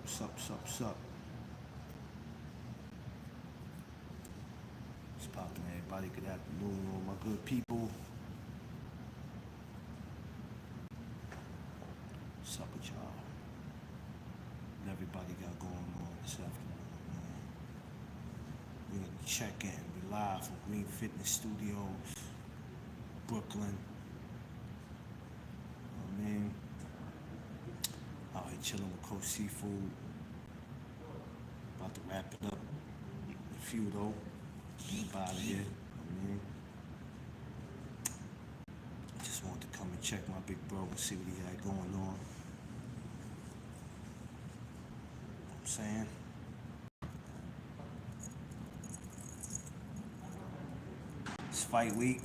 Sup. What's poppin', everybody? Good afternoon, all my good people. What's up with y'all? What everybody got going on this afternoon, man? We're gonna check in. We live from Green Fitness Studios, Brooklyn. You know what I mean? Out here chilling with Coach Cfoo. About to wrap it up. A few though. Get out of here. You know what I mean? Just wanted to come and check my big bro and see what he had going on. You know what I'm saying? It's fight week.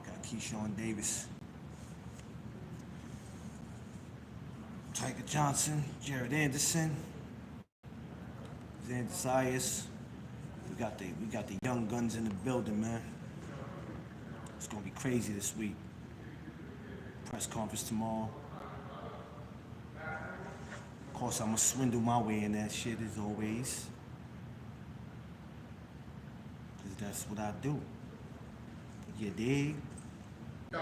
Got Keyshawn Davis, Tiger Johnson, Jared Anderson, Xander Zayas. We got the young guns in the building, man. It's gonna be crazy this week. Press conference tomorrow. Of course, I'm gonna swindle my way in that shit as always. Cause that's what I do. You dig? Yo,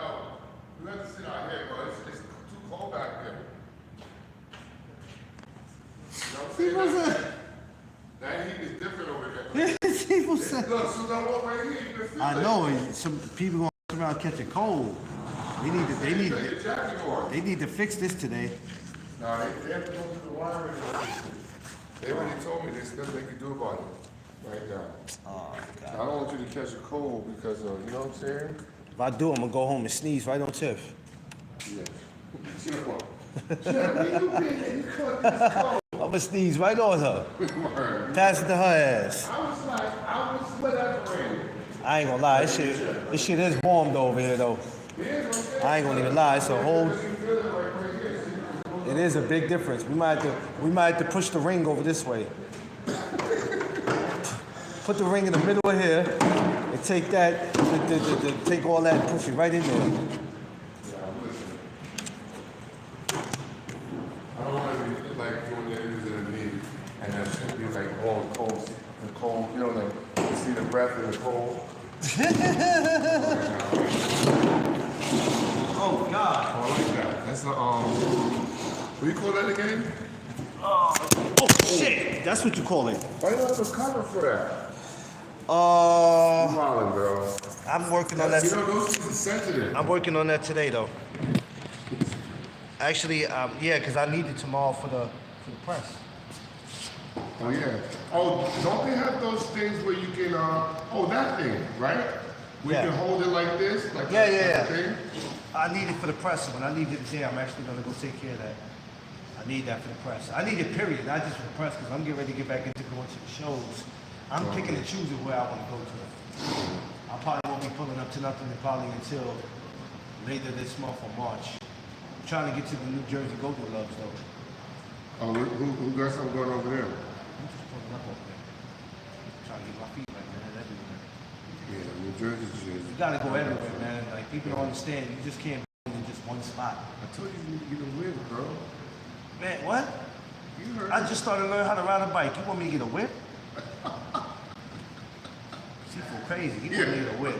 you have to sit out here, bro. It's too cold back here. You know what I'm saying? That heat is different over there. People say. Look, as soon as I walk right here, you can feel I it. know some people gonna come around catching cold. They need to fix this today. Nah, they have to go through the wiring. They already told me there's nothing they can do about it right now. Oh I God. don't want you to catch a cold because, you know what I'm saying? If I do, I'm gonna go home and sneeze right on Tiff. Yeah. Chill out. You caught this cold. I'm gonna sneeze right on her. Word. Pass it to her ass. I was whatever. I ain't gonna lie, this shit is warm though over here though. I ain't gonna even lie, it's a whole. It is a big difference. We might have to push the ring over this way. Put the ring in the middle of here and take that, take all that and push it right in there. I don't want to be like doing the interviews in the meeting and that should be like all cold, you know, like you see the breath in the cold. Oh God. Oh, I like that. That's the what do you call that again? Oh shit! That's what you call it. Why you don't have a cover for that? I'm wildin', bro. I'm working on that. You know, those things are sensitive. I'm working on that today though. Actually, yeah, because I need it tomorrow for the press. Oh yeah. Oh, don't they have those things where you can that thing, right? Where you can hold it like this, like Yeah. thing? I need it for the press. When I leave it there, I'm actually gonna go take care of that. I need that for the press. I need it, period, not just for the press, because I'm getting ready to get back into going to the shows. I'm picking and choosing where I want to go to. I probably won't be pulling up to nothing probably until later this month or March. I'm trying to get to the New Jersey Golden Gloves though. Oh, who got something going over there? I'm just pulling up over there. Trying to get my feet right, man, everywhere. Yeah, New Jersey. You gotta go everywhere, man. Like, people don't understand. You just can't be in just one spot. I told you you need to get a whip, bro. Man, what? You heard I just started learning how to ride a bike. You want me to get a whip? She feel crazy. He want me to get a whip.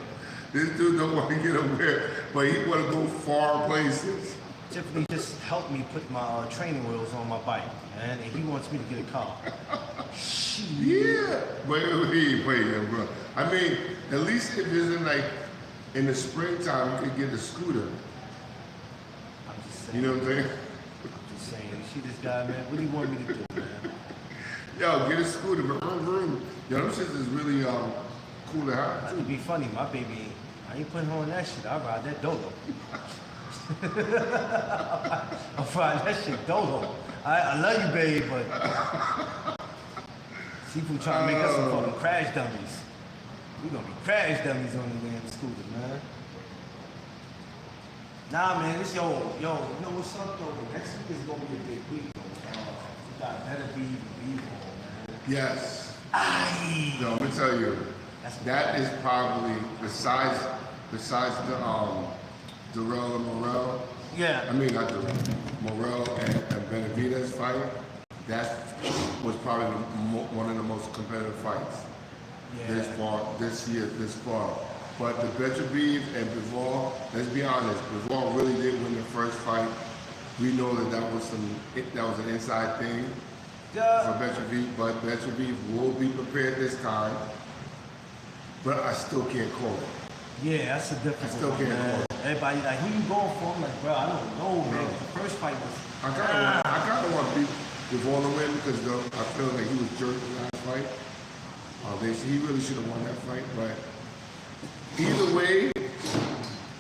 This dude don't want to get a whip, but he want to go far places. Tiffany just helped me put my training wheels on my bike, man, and he wants me to get a car. Yeah. Wait, bro. I mean, at least if it's in the springtime, you could get a scooter. I'm just saying. You know what I'm saying? I'm just saying. You see this guy, man? What do you want me to do, man? Yo, get a scooter, but vroom. Yo, them shits is really cool to have. That'd be funny. My baby, I ain't putting her on that shit. I ride that dodo. I'm riding that shit dodo. I love you, babe, but people trying to make us some fucking crash dummies. We gonna be crash dummies on the damn scooter, man. Nah, man, it's yo, you know what's up though? Next week is gonna be a big week though. You got better be man. Yes. Aye. No, I'm gonna tell you, that is probably besides the Darrell and Morel, Yeah. I mean, not the Morrell and Benavidez fight. That was probably one of the most competitive fights this year, this far. But the Beterbiev and Bivol, let's be honest, Bivol really did win the first fight. We know that was an inside thing for Beterbiev, but Beterbiev will be prepared this time. But I still can't call it. Yeah, that's a difficult I still can't call it. Everybody like, who you going for? I'm like, bro, I don't know, man. The first fight was. I kind of want to beat Bivol to win because I feel like he was jerked in the last fight. He really should have won that fight, but either way,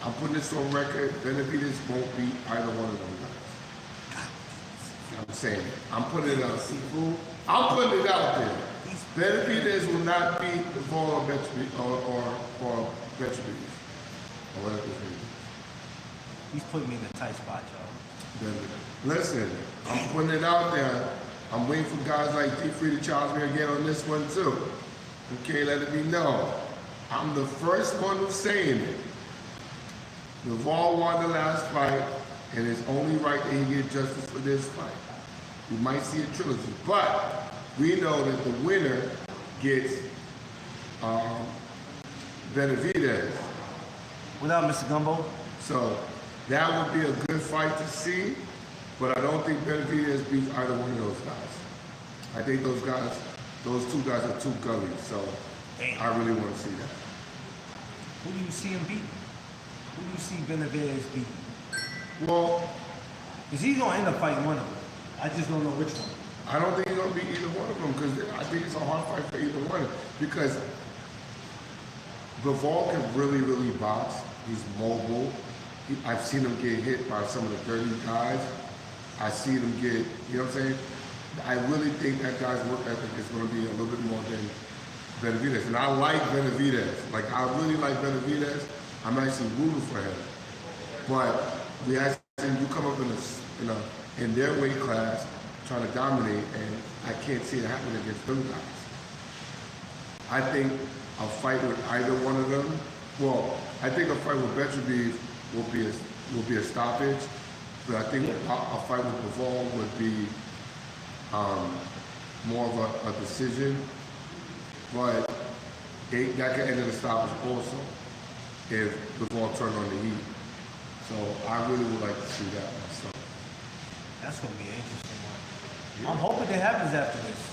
I'm putting this on record. Benavidez won't beat either one of them guys. I'm saying it. I'm putting it out. Cfoo. I'm putting it out there. Benavidez will not beat Bivol or Beterbiev or whatever his name is. He's putting me in a tight spot, y'all. Listen, I'm putting it out there. I'm waiting for guys like Cfoo to challenge me again on this one too. Okay, let it be known. I'm the first one who's saying it. Bivol won the last fight, and it's only right that he get justice for this fight. We might see a trilogy, but we know that the winner gets Benavidez. Without Mr. Gumbo? So that would be a good fight to see, but I don't think Benavidez beats either one of those guys. I think those two guys are too gully, so I really want to see that. Who do you see him beating? Who do you see Benavidez beating? Well, Because he's going to end up fighting one of them. I just don't know which one. I don't think he's going to beat either one of them because I think it's a hard fight for either one because Bivol can really, really box. He's mobile. I've seen him get hit by some of the dirty guys. I've seen him get, you know what I'm saying? I really think that guy's work ethic is going to be a little bit more than Benavidez. And I like Benavidez. Like, I really like Benavidez. I'm actually rooting for him. But we actually, you come up in their weight class trying to dominate, and I can't see it happening against them guys. I think a fight with either one of them, well, I think a fight with Beterbiev will be a stoppage, but I think a fight with Bivol would be more of a decision. But that could end in a stoppage also if Bivol turned on the heat. So I really would like to see that myself. That's going to be an interesting one. Yeah. I'm hoping it happens after this.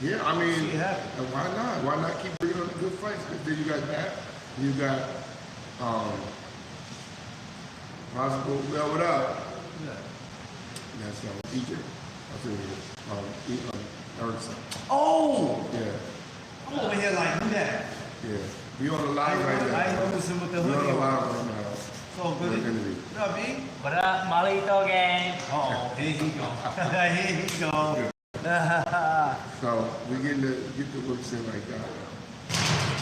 Yeah, I mean, See it happen. why not? Why not keep bringing on the good fights? Because then you got that. You got possible. Well, what up? Yeah. That's EJ. I'll tell you, Erickson. Oh! Yeah. I'm over here like, who that? Yeah. We on the line right now. I ain't noticing with the We on hoodie the line on. right now. So good. What up, B? What up, Malito gang? Oh, here he go. Here he go. So we get the whips in like that.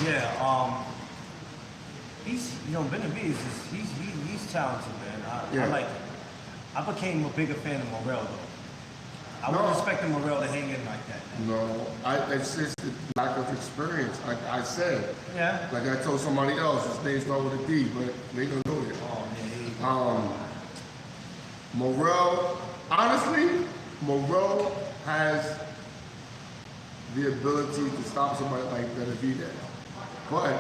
Yeah, he's, Benavidez he's talented, man. I like him. I became a bigger fan of Morrell, though. I wasn't expecting Morrell to hang in like that. No, it's just the lack of experience. Like I said, Yeah. like I told somebody else, his name starts with a D, but they don't know it. Oh, man, here he go. Morrell, honestly, Morrell has the ability to stop somebody like Benavidez. But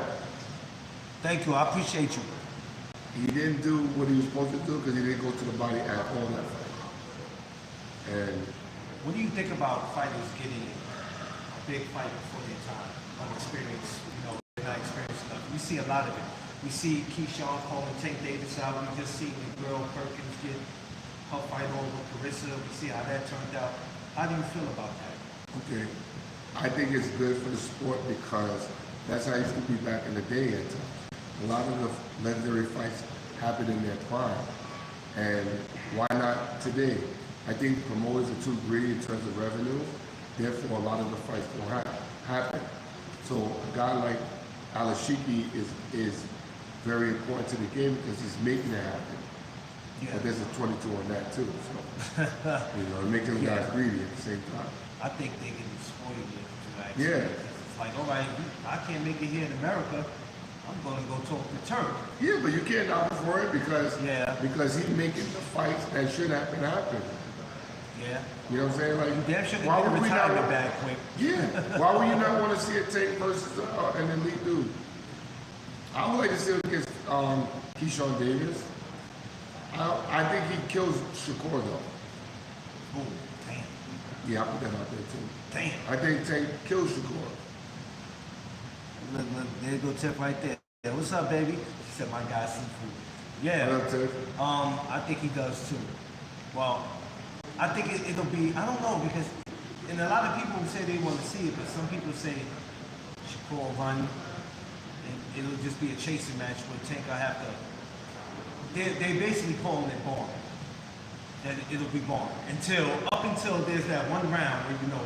Thank you. I appreciate you. he didn't do what he was supposed to do because he didn't go to the body at all that fight. And What do you think about fighters getting a big fight before their time? Unexperienced, they're not experienced enough. We see a lot of it. We see Keyshawn calling Tank Davis out. We just seen the girl Perkins get her fight over Carissa. We see how that turned out. How do you feel about that? okay, I think it's good for the sport because that's how it used to be back in the day at times. A lot of the legendary fights happened in their prime. And why not today? I think promoters are too greedy in terms of revenue. Therefore, a lot of the fights don't happen. So a guy like Alashiki is very important to the game because he's making it happen. Yeah. But there's a 22 on that too. So, it makes them guys greedy at the same time. I think they can spoil you. Yeah. It's like, all right, I can't make it here in America. I'm gonna go talk to Turk. Yeah, but you can't opt for it because Yeah. because he's making the fights that should happen happen. Yeah. You know what I'm saying? Like, You damn sure they why get a would we not? retirement bag quick. Yeah. Why would you not want to see a Tank versus an elite dude? I would like to see him against Keyshawn Davis. I think he kills Shakur though. Oh, damn. Yeah, I put that out there too. Damn. I think Tank kills Shakur. Look, there go Tip right there. Yeah, what's up, baby? She said, my guy, Cfoo. Yeah. What up, Tiff? I think he does too. Well, I think it'll be, I don't know, because, and a lot of people say they want to see it, but some people say Shakur will run, and it'll just be a chasing match where Tank will have to, they basically calling it boring. That it'll be boring. Up until there's that one round where, you know,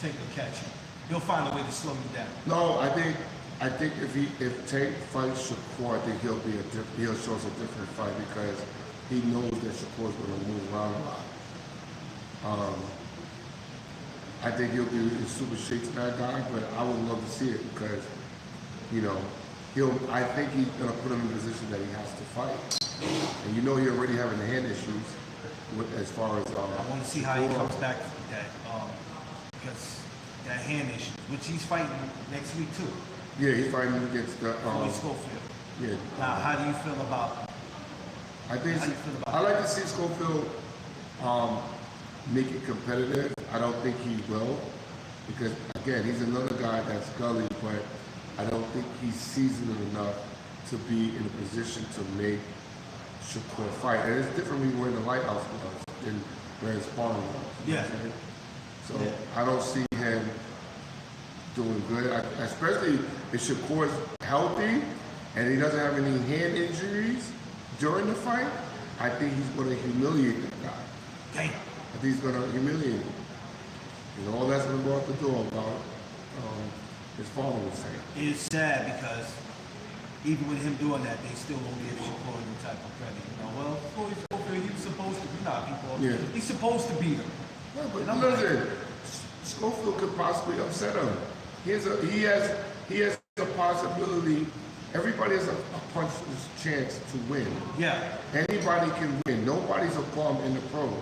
Tank will catch you. He'll find a way to slow you down. No, I think if Tank fights Shakur, I think he'll show us a different fight because he knows that Shakur's going to move around a lot. I think he'll be a super shakes that guy, but I would love to see it because, you know, I think he's going to put him in a position that he has to fight. And you know he already having hand issues as far as... I want to see how he comes back from that, because that hand issue, which he's fighting next week too. Yeah, he's fighting against the... Floyd Schofield. Yeah. Now, how do you feel about... I think How do you feel about I like to see Schofield make it competitive. I don't think he will because again he's another guy that's gully, but I don't think he's seasoned enough to be in a position to make Shakur fight. And it's different when you're wearing the lighthouse gloves than wearing sparring gloves. You know what I'm saying? So I don't see him doing good, especially if Shakur's healthy and he doesn't have any hand injuries during the fight. I think he's going to humiliate that guy. Damn. I think he's going to humiliate him. And all that's going to go out the door about his father was saying. It's sad because even with him doing that, they still won't give Shakur any type of credit. You know, well, Floyd Schofield, he was supposed to be, people. Yeah. He's supposed to beat him. No, but And I'm listen, Schofield could possibly upset him. He has a possibility. Everybody has a puncher's chance to win. Yeah. Anybody can win. Nobody's a bum in the pros.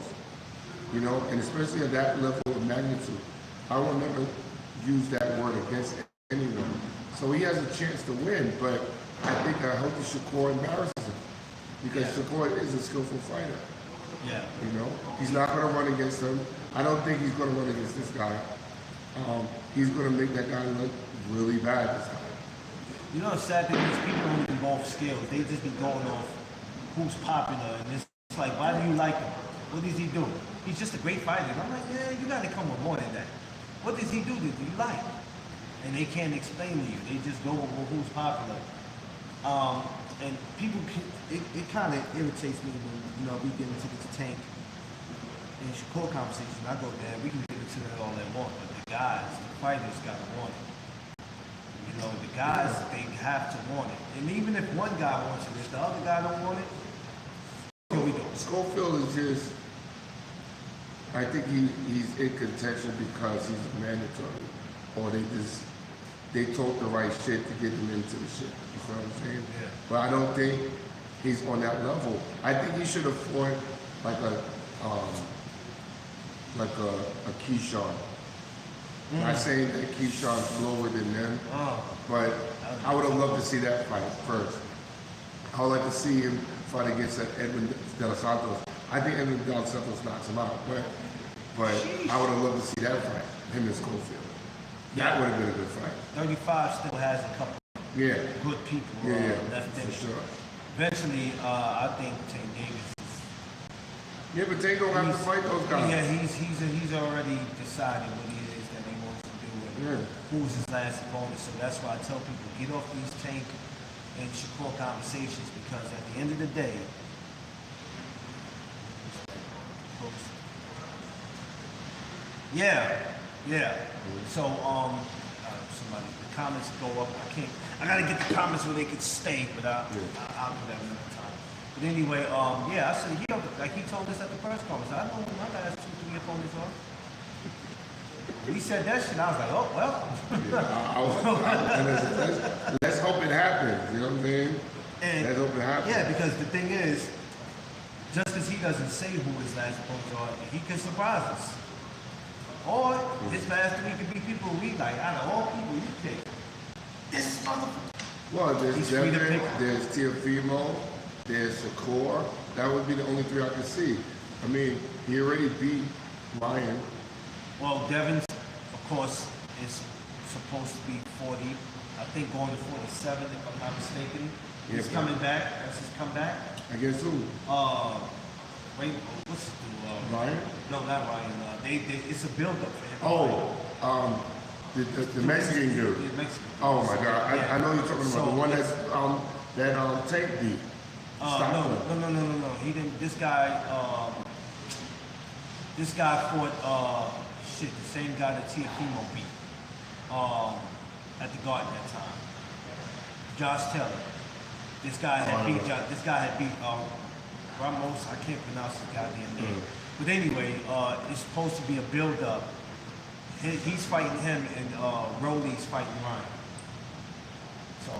You know, and especially at that level of magnitude. I will never use that word against anyone. So he has a chance to win, but I think I hope Shakur embarrasses him. Because Shakur is a skillful fighter. Yeah. You know? He's not going to run against him. I don't think he's going to run against this guy. He's going to make that guy look really bad this time. You know, the sad thing is people don't involve skills. They just be going off who's popular, and it's like, why do you like him? What is he doing? He's just a great fighter. And I'm like, yeah, you got to come with more than that. What does he do that you like? And they can't explain to you. They just go with who's popular. And people, it kind of irritates me when, you know, we get into this Tank and Shakur conversation. I go, man, we can get into that all they want, but the guys, the fighters got to want it. You know, the guys, they have to want it. And even if one guy wants it, if the other guy don't want it, what we do? Schofield is just, I think he's in contention because he's mandatory. Or they talk the right shit to get him into the shit. You know what I'm saying? Yeah. But I don't think he's on that level. I think he should have fought like a Keyshawn. Not saying that Keyshawn's lower than them, but I would have loved to see that fight first. I would like to see him fight against Edwin De Los Santos. I think Edwin De Los Santos knocks him out, but I would have loved to see that fight, him and Schofield. That would have been a good fight. 35 still has a couple good people left in. for sure. Eventually, I think Tank Davis. Yeah, but Tank don't have to fight those guys. Yeah, he's already decided what it is that he wants to do and who's his last opponent. So that's why I tell people, get off these Tank and Shakur conversations, because at the end of the day, So somebody, the comments go up. I gotta get the comments where they could stay, but I'll do that another time. But anyway, I said, like he told us at the press conference, I know my last 2-3 opponents are. He said that shit. I was like, oh well. Yeah, and let's hope it happens. You know what I'm saying? And let's hope it happens. yeah, because the thing is, just because he doesn't say who his last opponents are, he can surprise us. Or his last three could be people we like. Out of all people you pick, this motherfucker. Well, there's He's free to Devin, pick. there's Cfoo, there's Shakur. That would be the only three I could see. I mean, he already beat Ryan. Well, Devin, of course, is supposed to be 40. I think going to 47, if I'm not mistaken. He's Yeah, coming back. That's his comeback. Against who? Wait, what's the Ryan? No, not Ryan. It's a build-up for him. Oh, the Mexican dude. Yeah, Mexican. Oh my God, Yeah. I know you're talking about So the one it's- that Tank beat. Stop him. No. He didn't. This guy fought the same guy that Cfoo beat at the Garden that time. Josh Taylor. This guy had beat Ramos. I can't pronounce his goddamn name. But anyway, it's supposed to be a build-up. He's fighting him, and Rolly's fighting Ryan. So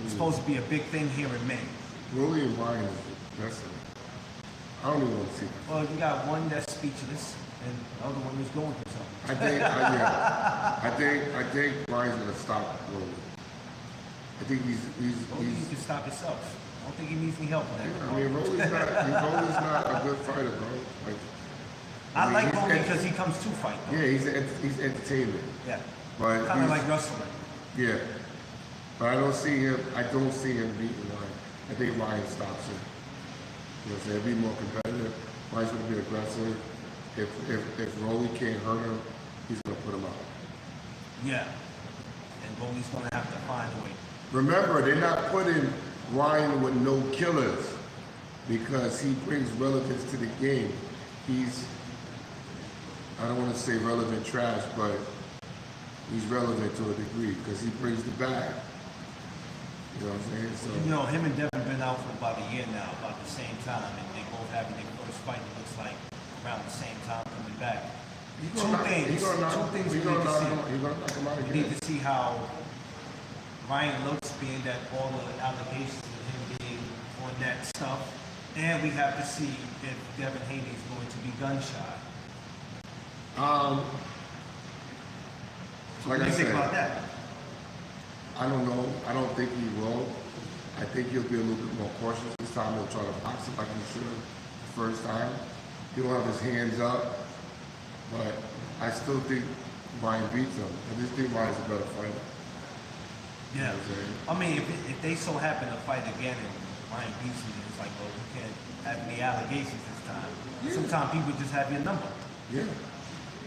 it's supposed to be a big thing here in May. Rolly and Ryan is wrestling. I don't even want to see that. Well, you got one that's speechless, and the other one is going through something. I think Ryan's gonna stop Rolly. I think he's You can stop yourself. I don't think he needs any help in that. I mean, Rolly's not a good fighter, bro. Like, I like he's Rolly because he comes to fight, though. yeah, he's entertainment. Yeah. But Kind of he's- like wrestling. Yeah, but I don't see him beating Ryan. I think Ryan stops him. You know, so he'll be more competitive. Ryan's gonna be aggressive. If Rolly can't hurt him, he's gonna put him out. Yeah. And Rolly's going to have to find a way. Remember, they're not putting Ryan with no killers because he brings relevance to the game. He's, I don't want to say relevant trash, but he's relevant to a degree because he brings the bag. You know what I'm saying? So, You know, him and Devin been out for about a year now, about the same time, and they both having their first fight, it looks like, around the same time coming back. Two things we need to see. He's gonna knock him out We again. need to see how Ryan looks, being that all the allegations of him being on that stuff, and we have to see if Devin Haney is going to be gun shy. Like What do I you think said, about that? I don't know. I don't think he will. I think he'll be a little bit more cautious this time. He'll try to box it like he should have the first time. He'll have his hands up, but I still think Ryan beats him. I just think Ryan's a better fighter. Yeah. You know what I'm saying? I mean, if they so happen to fight again and Ryan beats him, it's like, well, we can't have any allegations this time. Yeah. Sometimes people just have your number. Yeah.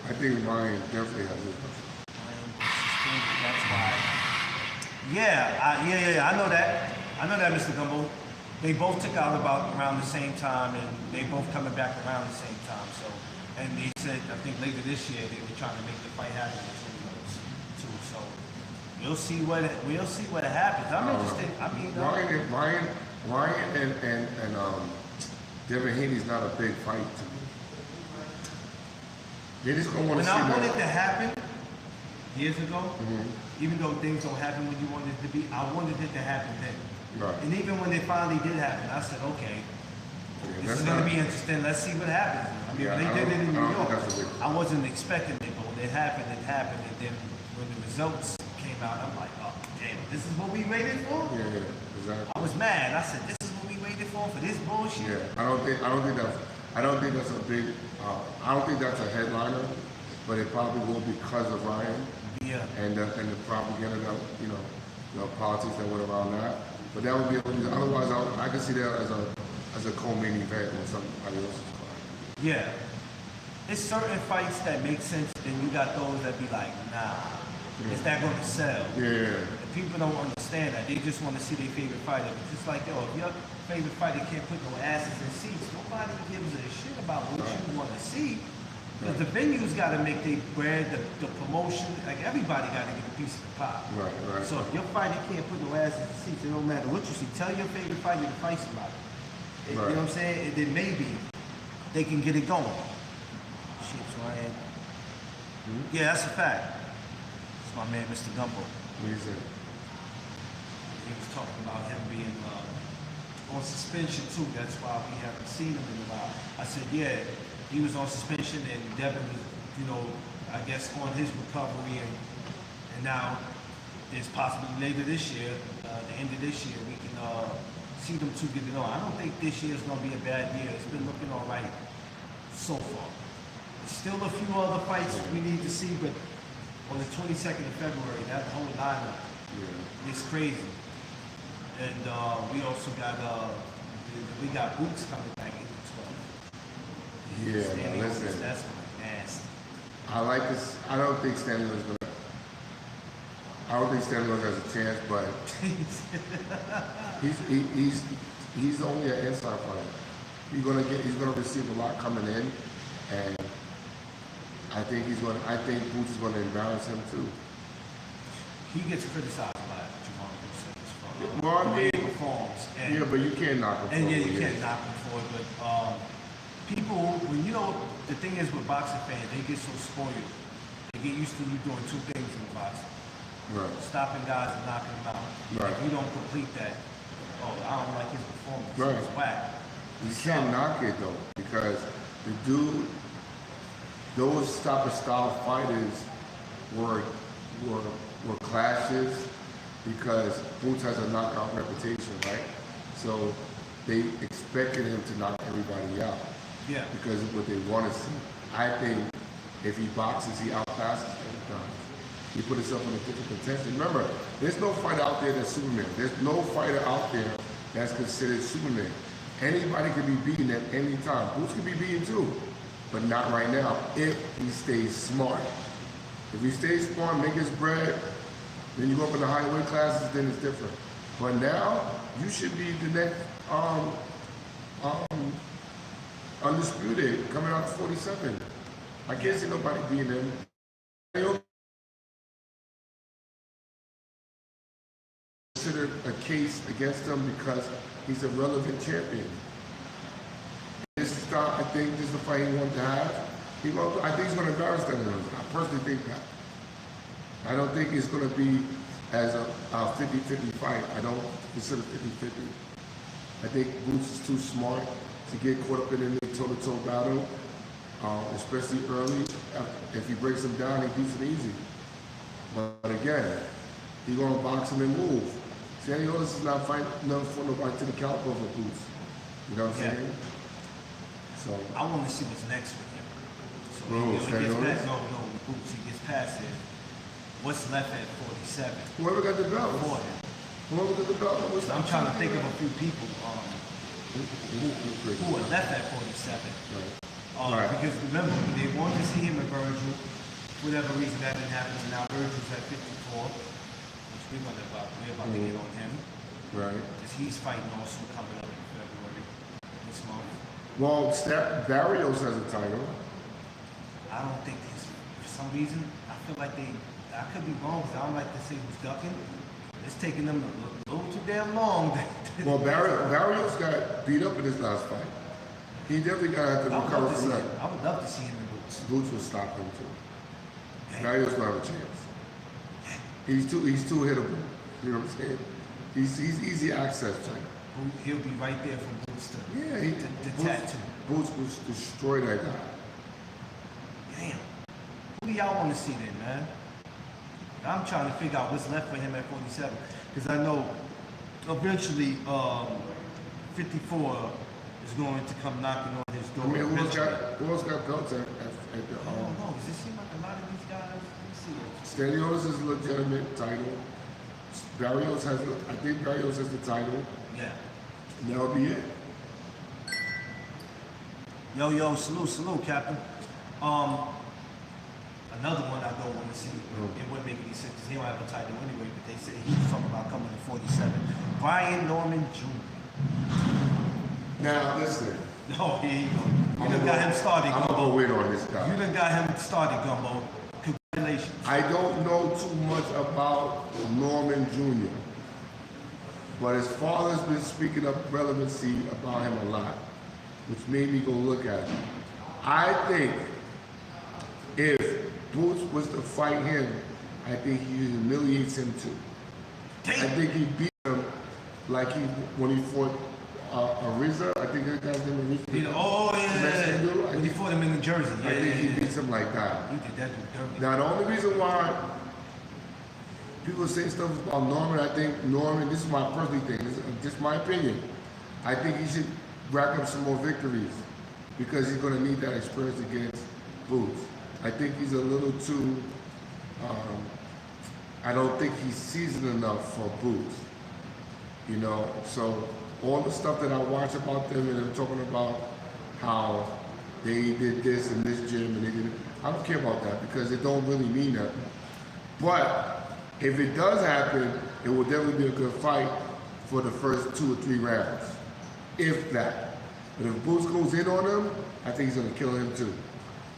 I think Ryan definitely has his number. Ryan was suspended, that's why. Yeah, I know that. I know that, Mr. Gumbo. They both took out about around the same time, and they both coming back around the same time. So, and they said, I think later this year, they were trying to make the fight happen between those two. So, we'll see what happens. I'm interested. I mean, Ryan and Devin Haney's not a big fight to me. They just don't want to when see I wanted that. to happen years ago, even though things don't happen when you want it to be, I wanted it to happen then. Right. And even when they finally did happen, I said, okay, Yeah, this that's is going to not- be interesting. Let's see what happens. I mean, Yeah, they I did it don't- in I New don't think York. that's a big- I wasn't expecting it, but when it happened, and then when the results came out, I'm like, oh, damn, this is what we waited for? Yeah, exactly. I was mad. I said, this is what we waited for this bullshit? Yeah, I don't think that's a big. I don't think that's a headliner, but it probably will because of Ryan Yeah. and the propaganda that the politics that went around that. But that would be otherwise. I could see that as a co-main event on somebody else's card. Yeah. It's certain fights that make sense, and you got those that be like, nah, is that going to sell? Yeah, And people don't understand that. They just want to see their favorite fighter. It's just like, yo, if your favorite fighter can't put no asses in seats, nobody gives a shit about what you want to see. Because the venues got to make their bread, the promotion, like everybody got to get a piece of the pie. right. So if your fighter can't put no asses in seats, it don't matter what you see. Tell your favorite fighter to fight somebody. You know what I'm saying? And then maybe they can get it going. Shit, so I had Yeah, that's a fact. It's my man, Mr. Gumbo. What is it? He was talking about him being on suspension too. That's why we haven't seen him in a while. I said, yeah, he was on suspension and Devin was, I guess on his recovery and now there's possibly later this year, the end of this year, we can see them two get it on. I don't think this year is going to be a bad year. It's been looking all right so far. There's still a few other fights we need to see, but on the 22nd of February, that whole lineup is crazy. And we also got Boots coming back in the 12th. Yeah, Stanley now listen. Owens, that's gonna be nasty. I like this. I don't think Stanley is gonna. I don't think Stanley has a chance, but he's only an inside fighter. He's gonna receive a lot coming in, and I think Boots is gonna embarrass him too. He gets criticized by Jamal Boots Well, I the way mean, he performs. And, yeah, but you can't knock him. and yeah, for it, you can't knock him for it, but people, when the thing is with boxing fans, they get so spoiled. They get used to you doing two things in boxing. Right. Stopping guys and knocking them out. Right. If you don't complete that, I don't like his performance. Right. It's whack. You can't knock it though, because the dude, those stopper style fighters were clashes because Boots has a knockout reputation, right? So they expected him to knock everybody out. Yeah. Because of what they want to see. I think if he boxes, he outclasses everybody. He put himself in a different contention. Remember, there's no fighter out there that's Superman. There's no fighter out there that's considered Superman. Anybody can be beaten at any time. Boots can be beaten too, but not right now if he stays smart. If he stays smart, make his bread, then you go up in the high weight classes, then it's different. But now, you should be the next undisputed coming out to 47. I can't see nobody beating him. Considered a case against him because he's a relevant champion. This is I think this is the fight he wanted to have. I think he's going to embarrass them. I personally think that. I don't think it's going to be as a 50-50 fight. I don't consider 50-50. I think Boots is too smart to get caught up in a toe-to-toe battle, especially early. If he breaks him down, he beats him easy. But again, he's going to box him and move. Stanley Owens is not fighting for nobody to the caliber of Boots. You know what I'm saying? So I want to see what's next with him. So he Stanley gets Owens? past, no, Boots, he gets past it. What's left at 47? whoever got the belt, For him. whoever got the belt, So I'm trying to think of a few people who are left at 47. Right. Because remember, they wanted to see him at Virgil. For whatever reason, that didn't happen. Now Virgil's at 54, which we're about to get on him. Right. Because he's fighting also coming up in February this month. Well, Barrios has a title. I don't think he's, for some reason, I feel like I could be wrong because I don't like to say who's ducking. It's taking them a little too damn long. Well, Barrios got beat up in his last fight. He definitely got to recover from that. I would love to see him in Boots. Boots will stop him too. Dang. Barrios will have a chance. He's too hittable. You know what I'm saying? He's easy access type. He'll be right there for Boots to, Yeah, to tattoo. Boots will destroy that guy. Damn. Who do y'all want to see then, man? I'm trying to figure out what's left for him at 47. Because I know eventually 54 is going to come knocking on his door. I mean, who else eventually. got belts at I don't know. Does it seem like a lot of these guys? Let me see. Stanley Owens is a legitimate title. Barrios I think Barrios has the title. Yeah. And that'll be it. Yo, salute, Captain. Another one I don't want to see. It wouldn't make any sense because he don't have a title anyway. But they said he was talking about coming to 47. Brian Norman Jr. Now listen. No, here you go. You done got him started, I'm Gumbo. gonna go win on this guy. You done got him started, Gumbo. Congratulations. I don't know too much about Norman Jr., but his father's been speaking up relevancy about him a lot, which made me go look at him. I think if Boots was to fight him, I think he humiliates him too. I think he beat him like when he fought Ariza. I think that guy's name is Ariza. Oh yeah. Mexican dude. When he fought him in New Jersey. I think he beats him like that. He did that dude dirty. Now the only reason why people say stuff about Norman, I think Norman, this is my personal thing, this is just my opinion. I think he should rack up some more victories because he's going to need that experience against Boots. I think he's a little too, I don't think he's seasoned enough for Boots. You know, so all the stuff that I watch about them and they're talking about how they did this in this gym and they did it, I don't care about that because it don't really mean nothing. But if it does happen, it will definitely be a good fight for the first 2 or 3 rounds, if that. But if Boots goes in on him, I think he's gonna kill him too.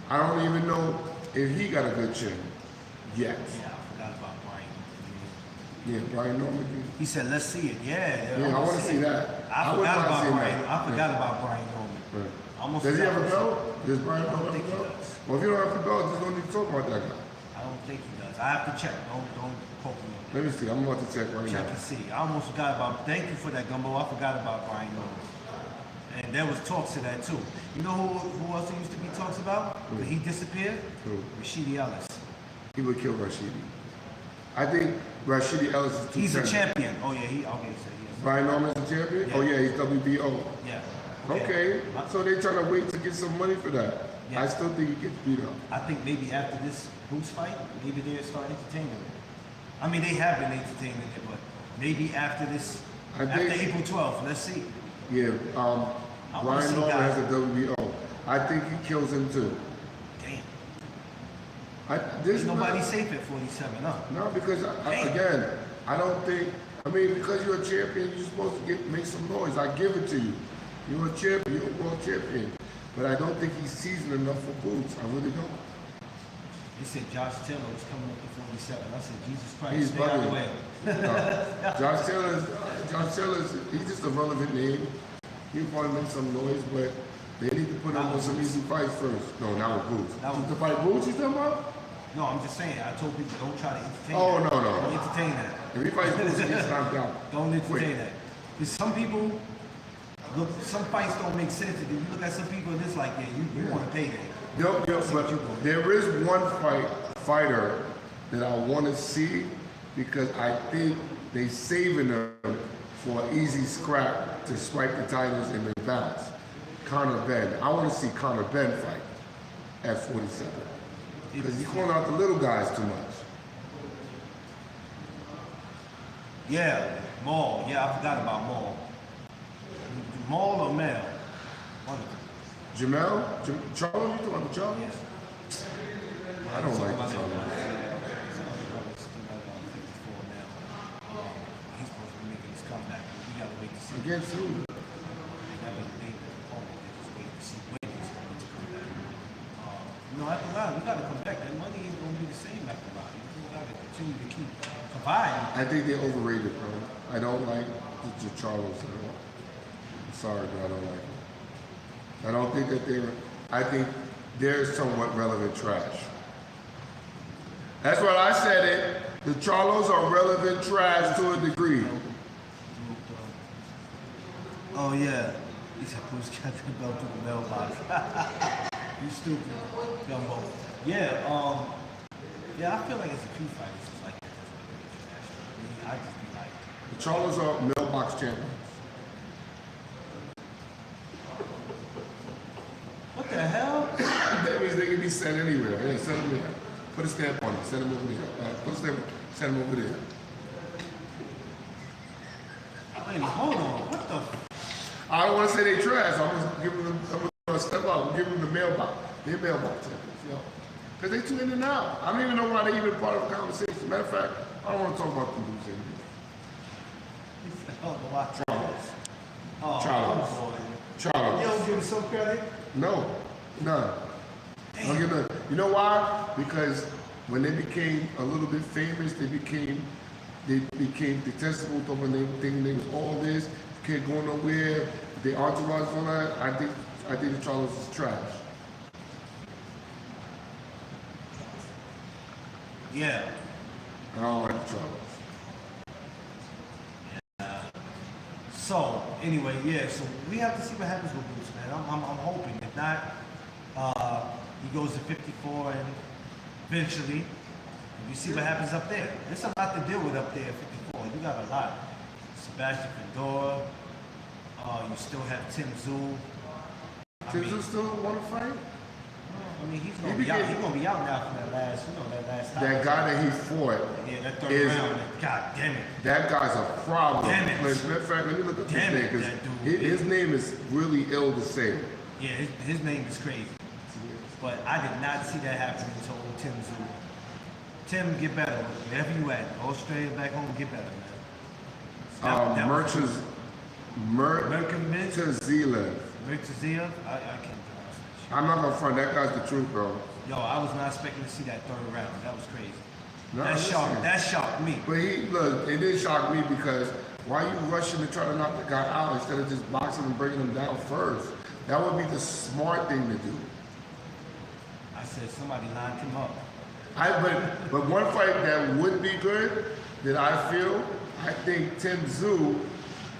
I don't even know if he got a good chin yet. Yeah, I forgot about Brian. Yeah, Brian Norman. He said, "Let's see it." Yeah, Yeah, I want to see that. I wouldn't forgot mind about seeing Brian. that. I forgot about Brian Norman. Right. I almost Does he forgot have a about belt? Does Brian I don't Norman have think a he belt? does. Well, if you don't have a belt, just don't need to talk about that guy. I don't think he does. I have to check. Don't quote me. Let me see. I'm about to check right Check now. and see. I almost forgot about. Thank you for that, Gumbo. I forgot about Brian Norman. And there was talks of that too. You know who else there used to be talks about? But he disappeared? Who? Rashidi Ellis. He would kill Rashidi. I think Rashidi Ellis is too He's a talented. champion. Oh yeah, he okay, so he is. Brian Norman's a champion? Yeah. Oh yeah, he's WBO. Yeah. Okay, so they trying to wait to get some money for that. Yeah. I still think he gets beat up. I think maybe after this Boots fight, maybe they'll start entertaining it. I mean, they have been entertaining it, but maybe after this, I after think- April 12th, let's see. Yeah, I wanna Brian see Norman guys- has a WBO. I think he kills him too. Damn. This Ain't nobody safe at 47, huh? No, because Damn. again, I don't think. I mean, because you're a champion, you're supposed to make some noise. I give it to you. You're a champion. You're a world champion. But I don't think he's seasoned enough for Boots. I really don't. They said Josh Taylor was coming up to 47. I said, Jesus Christ, He's stay out of the bugging. way. Josh Taylor's, he's just a relevant name. He'll probably make some noise, but they need to put him on some easy fights first. No, not with Boots. Not with- To fight Boots, you talking about? No, I'm just saying, I told people don't try to entertain Oh, that. no, no. Don't entertain that. If he fights Boots, he gets knocked out. Don't entertain Quick. that. Because some people, look, some fights don't make sense. If you look at some people, it's like, yeah, you want to pay that. But there is one fighter that I want to see because I think they saving them for an easy scrap to swipe the titles in the balance. Conor Ben. I want to see Conor Ben fight at 47 because he's calling out the little guys too much. Yeah, Maul. Yeah, I forgot about Maul. Maul or Mel? One of them. Jamel? Charles? You talking about Charles? Yeah. I don't like Talk about Charles. He's supposed to be making his comeback. We gotta wait to see. Against who? They haven't named the opponent. They just wait to see when he's going to come back. After a while, we gotta come back. That money ain't gonna be the same after a while. We gotta continue to keep providing. I think they're overrated, bro. I don't like the Charles at all. I'm sorry, but I don't like them. I don't think that I think they're somewhat relevant trash. That's what I said it. The Charlos are relevant trash to a degree. Oh yeah. He said, "Bruce got the belt to the mailbox." You stupid, Gumbo. Yeah. Yeah. I feel like it's a few fighters just like that. I mean, I just be like, The Charlos are mailbox champions. what the hell? That means they can be sent anywhere. Yeah, send them there. Put a stamp on it. Send them over there. Put a stamp. Send them over there. Wait, hold on. What the? I don't want to say they trash. I'm just giving them. I'm gonna step out. Give them the mailbox. They're mailbox champions, yo. Because they too in and out. I don't even know why they even part of the conversation. Matter of fact, I don't want to talk about them dudes anymore. Oh, the watch. Charles. Oh, Charles. come on. Charles. You don't give him some credit? No, none. I don't give them. You know why? Because when they became a little bit famous, they became detestable. Thought when they think they was all this, can't go nowhere. They entourage all that. I think the Charles is trash. Yeah. I don't like the Charlos. So anyway, yeah. So we have to see what happens with Bruce, man. I'm hoping. If not, he goes to 54, and eventually, you see what happens up there. There's a lot to deal with up there at 54. You got a lot. Sebastian Fedora. You still have Tim Tszyu. Tim Tszyu still want to fight? I mean, he's gonna be out. He's gonna be out now from that last, that last. That guy that he fought. Yeah, that third is, round. God damn it. That guy's a problem. Damn it. Matter of fact, let me look up his Damn name it, because that dude. his name is really ill to say. Yeah, his name is crazy. But I did not see that happen until Tim Tszyu. Tim, get better. Wherever you at, Australia, back home, get better, man. Mertazila. Mertazila? I can't pronounce that I'm not gonna front. That guy's the truth, bro. shit. Yo, I was not expecting to see that third round. That was crazy. No, That shocked me. But it did shock me because why are you rushing to try to knock the guy out instead of just boxing and bringing him down first? That would be the smart thing to do. I said somebody lined him up. But one fight that would be good, that I feel, I think Tim Tszyu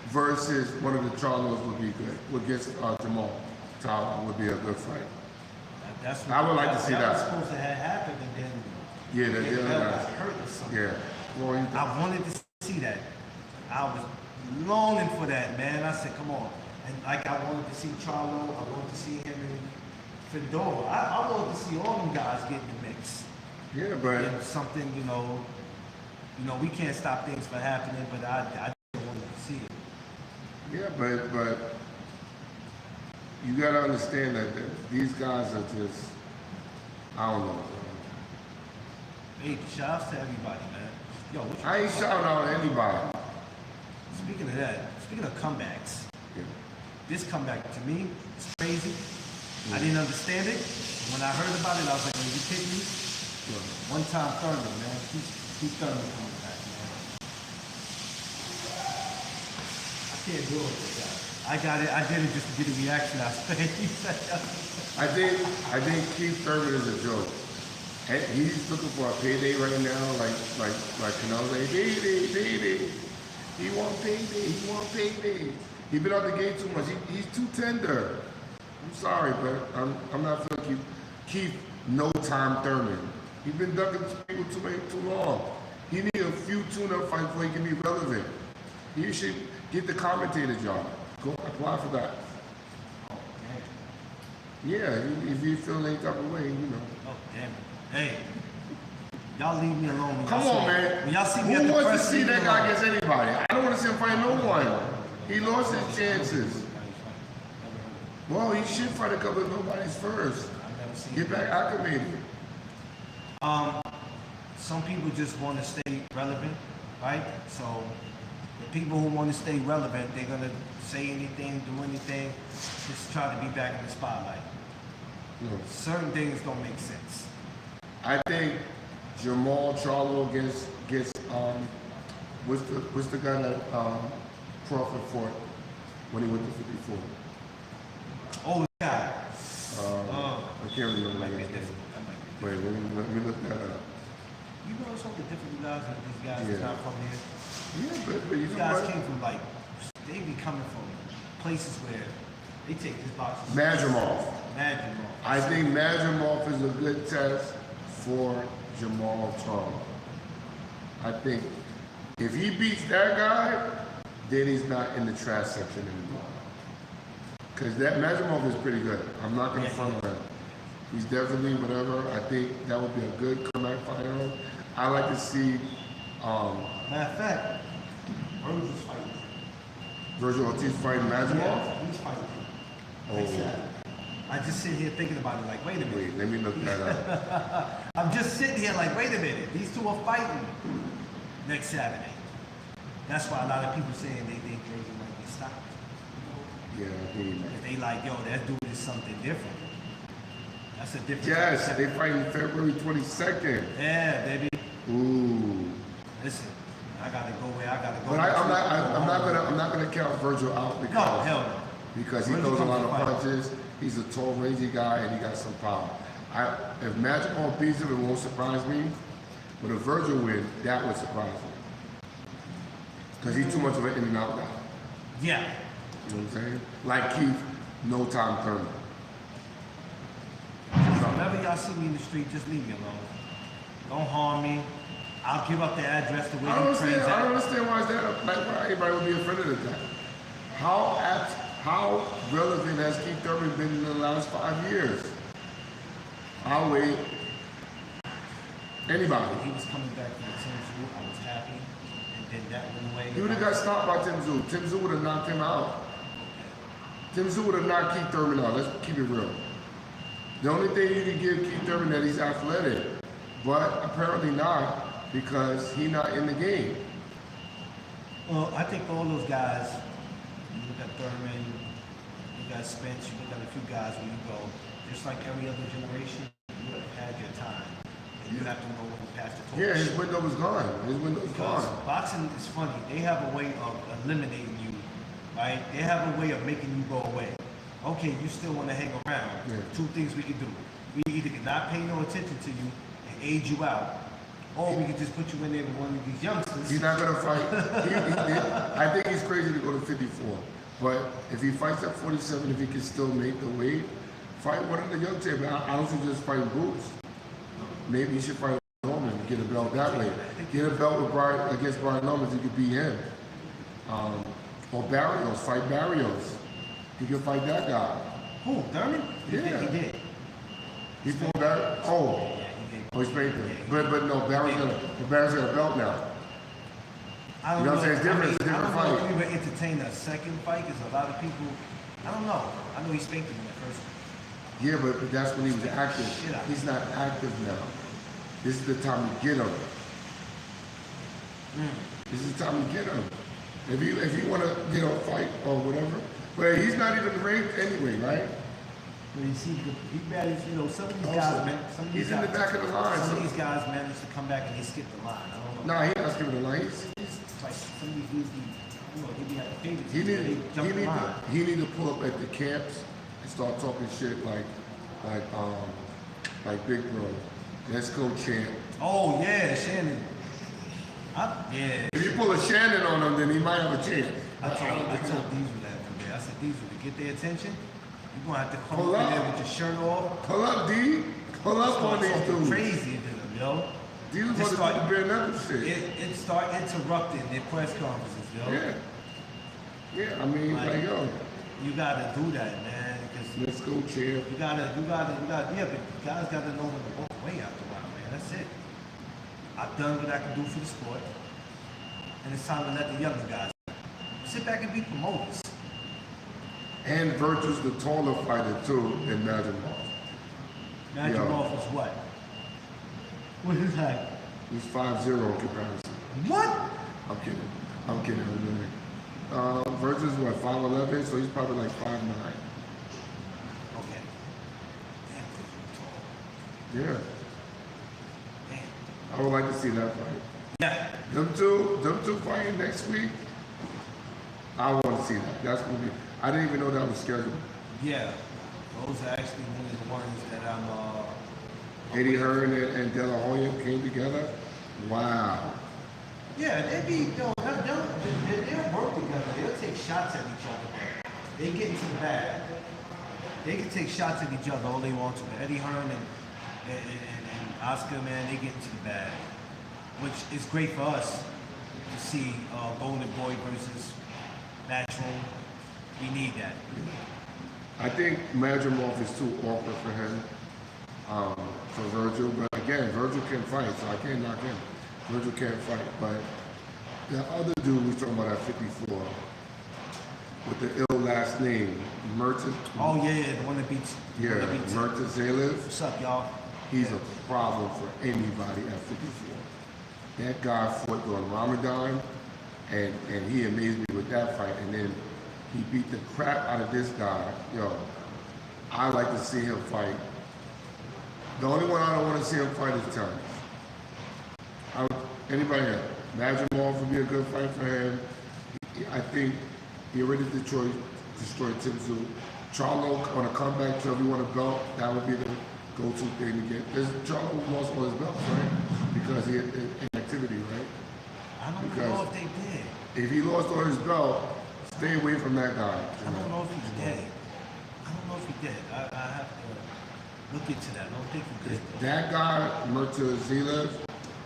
versus one of the Charlos would be good. Against Jamal Tyler would be a good fight. I would like to see that. That was supposed to have happened, and then Yeah, got hurt or something. yeah. Well, I wanted to see that. I was longing for that, man. I said, come on. And like I wanted to see Charlo, I wanted to see him in Fedora. I wanted to see all them guys get in the mix. yeah, but And something, we can't stop things from happening, but I just wanted to see it. yeah, but you gotta understand that these guys are just, I don't know. Hey, shout outs to everybody, man. Yo, what you I ain't shouting out anybody. Speaking of that, speaking of comebacks, Yeah. this comeback to me is crazy. I didn't understand it. When I heard about it, I was like, are you kidding me? One time Thurman, man. Keep Thurman coming back, man. I can't do it with that. I got it. I did it just to get a reaction. I I think Keith Thurman is a joke. And he's looking for a payday right now, like Canelo, payday. He want payday. He been out the game too much. He's too tender. I'm sorry, but I'm not feeling Keith no time Thurman. He's been ducking people too long. He need a few tune-up fights before he can be relevant. He should get the commentator job. Go apply for that. Oh, Yeah, if you feel any type of way, oh, damn it. Hey, y'all leave me alone. When Come y'all on, see, man. When y'all see me at Who the wants to press, see leave me that guy alone. against anybody? I don't want to see him fight no one. He lost his chances. Well, he should fight a couple of nobodies first. I've never seen Get back acclimated. Some people just want to stay relevant, right? So the people who want to stay relevant, they're gonna say anything, do anything, just try to be back in the spotlight. No. Certain things don't make sense. I think Jamal Charlo gets what's the guy that Crawford fought when he went to 54? Oh, God. I can't remember Might be his name. difficult. That might be Wait, let me look that up. You know something different, you guys, and these guys Yeah. is not from here. Yeah, but you These know guys what? came from they be coming from places where they take this box. Madrimov. Madrimov. I think Madrimov is a good test for Jamal Charlo. I think if he beats that guy, then he's not in the trash section anymore. Because that Madrimov is pretty good. I'm not going to front on that. He's definitely whatever. I think that would be a good comeback fighter. I like to see Matter of fact, Virgil's fighting. Virgil Ortiz fighting Madrimov. Yeah, he's fighting. Oh. I just sit here thinking about it like, wait a minute. Wait, let me look that up. I'm just sitting here like, wait a minute. These two are fighting next Saturday. That's why a lot of people saying they think Virgil might be stopped. Yeah, I think. If they like, yo, that dude is something different. That's a different. Yes, type they of- fighting February 22nd. Yeah, baby. Ooh. Listen, I gotta go where I gotta go. But I'm not gonna count Virgil out because No, hell no. because he Virgil throws a lot comes of to fight. punches. He's a tall, rangy guy, and he got some power. If Magic Ball beats him, it won't surprise me. But a Virgil win, that would surprise me. Because he's too much of an in and out guy. Yeah. You know what I'm saying? Like Keith, no time Thurman. Whenever y'all see me in the street, just leave me alone. Don't harm me. I'll give up the address to where you trains I don't at. understand why is that like why anybody would be offended at that. How relevant has Keith Thurman been in the last 5 years? I'll wait. Anybody. He was coming back from the Cfoo. I was happy. And then that went away. He would have got stopped by Tim Tszyu. Tim Tszyu would have knocked him out. Tim Tszyu would have knocked Keith Thurman out. Let's keep it real. The only thing you can give Keith Thurman that he's athletic, but apparently not because he's not in the game. Well, I think all those guys, you look at Thurman, you got Spence, you look at a few guys where you go, just like every other generation, you have had your time. And you have to know when to pass the torch. Yeah, his window was gone. His window was Because gone. boxing is funny. They have a way of eliminating you, right? They have a way of making you go away. Okay, you still want to hang around. Yeah. Two things we can do. We either can not pay no attention to you and age you out, or we can just put you in there with one of these youngsters. He's not gonna fight. I think he's crazy to go to 54. But if he fights at 47, if he can still make the weight, fight one of the young champions. I don't think just fighting Boots. Maybe you should fight Norman and get a belt that way. Get a belt with against Brian Norman so you could beat him. Or Barrios, fight Barrios. He could fight that guy. Who? Thurman? Yeah. He did. He fought Barrios. Oh. Yeah, he did. Oh, he's spanked him. But no, Barrios got a belt now. I don't You know what I'm saying? It's different. It's a I different don't know fight. if we would entertain a second fight because a lot of people, I don't know. I know he spanked him in the first one. Yeah, but that's when he was active. Shit out. He's not active now. This is the time to get him. This is the time to get him. If you want to, fight or whatever. But he's not even ranked anyway, right? But you see, he managed, some of these Also, guys, man, some of these he's in the guys, back of the line. some of So, these guys managed to come back and they skipped the line. I don't know. nah, he's not skipping the line. He's like some of these dudes, he be at the favorites. He They jump the line. need to pull up at the camps and start talking shit like Big Bro. Let's go, champ. Oh yeah, Shannon. Yeah. If you pull a Shannon on him, then he might have a chance. I told Diesel that from there. I said, Diesel, to get their attention, you're gonna have to come Pull up in up. there with your shirt off. Pull up, D. Pull up on Start these talking dudes. crazy to them, yo. These Just was start- about to bare knuckle shit. It start interrupting their press conferences, yo. Yeah. Yeah, I mean, like, yo, You gotta do that, man, because let's go, champ. you gotta, yeah, but guys gotta know when to walk away after a while, man. That's it. I've done what I can do for the sport, and it's time to let the younger guys sit back and be promoters. And Virtue's the taller fighter, too, than Magic Moss. Magic Yeah. Moss is what? What is that? He's 5'0" in comparison. What? I'm kidding. I'm really. Virtue's what, 5'11", so he's probably like 5'9". Okay. Damn, Yeah. damn. I would like to see that fight. Yeah. Them two fighting next week. I want to see that. That's gonna be. I didn't even know that was scheduled. Yeah. Those are actually one of the ones that I'm Eddie Hearn and De La Hoya came together. Wow. yeah, they'll work together. They'll take shots at each other. They get into the bag. They can take shots at each other all they want to. Eddie Hearn and Oscar, man, they get into the bag. Which is great for us to see Golden Boy versus Natural. We need that. I think Madrimov is too awkward for him, for Virgil. But again, Virgil can fight, so I can't knock him. Virgil can't fight. But the other dude we talking about at 54 with the ill last name, Merton. Oh yeah, the one that beats. Yeah, Merton Zalev. What's up, y'all? He's a problem for anybody at 54. That guy fought during Ramadan, and he amazed me with that fight. And then he beat the crap out of this guy. Yo, I like to see him fight. The only one I don't want to see him fight is Terrence. Anybody else? Majimov would be a good fight for him. I think he already destroyed Tim Tszyu. Charlo on a comeback, so if you want a belt, that would be the go-to thing to get. Charlo lost all his belts, right? because he had inactivity, right? I don't Because- know if they did. If he lost all his belt, stay away from that guy. I don't know if he did. I don't know if he did. I have to look into that. I don't think he did. That guy, Murta Zila,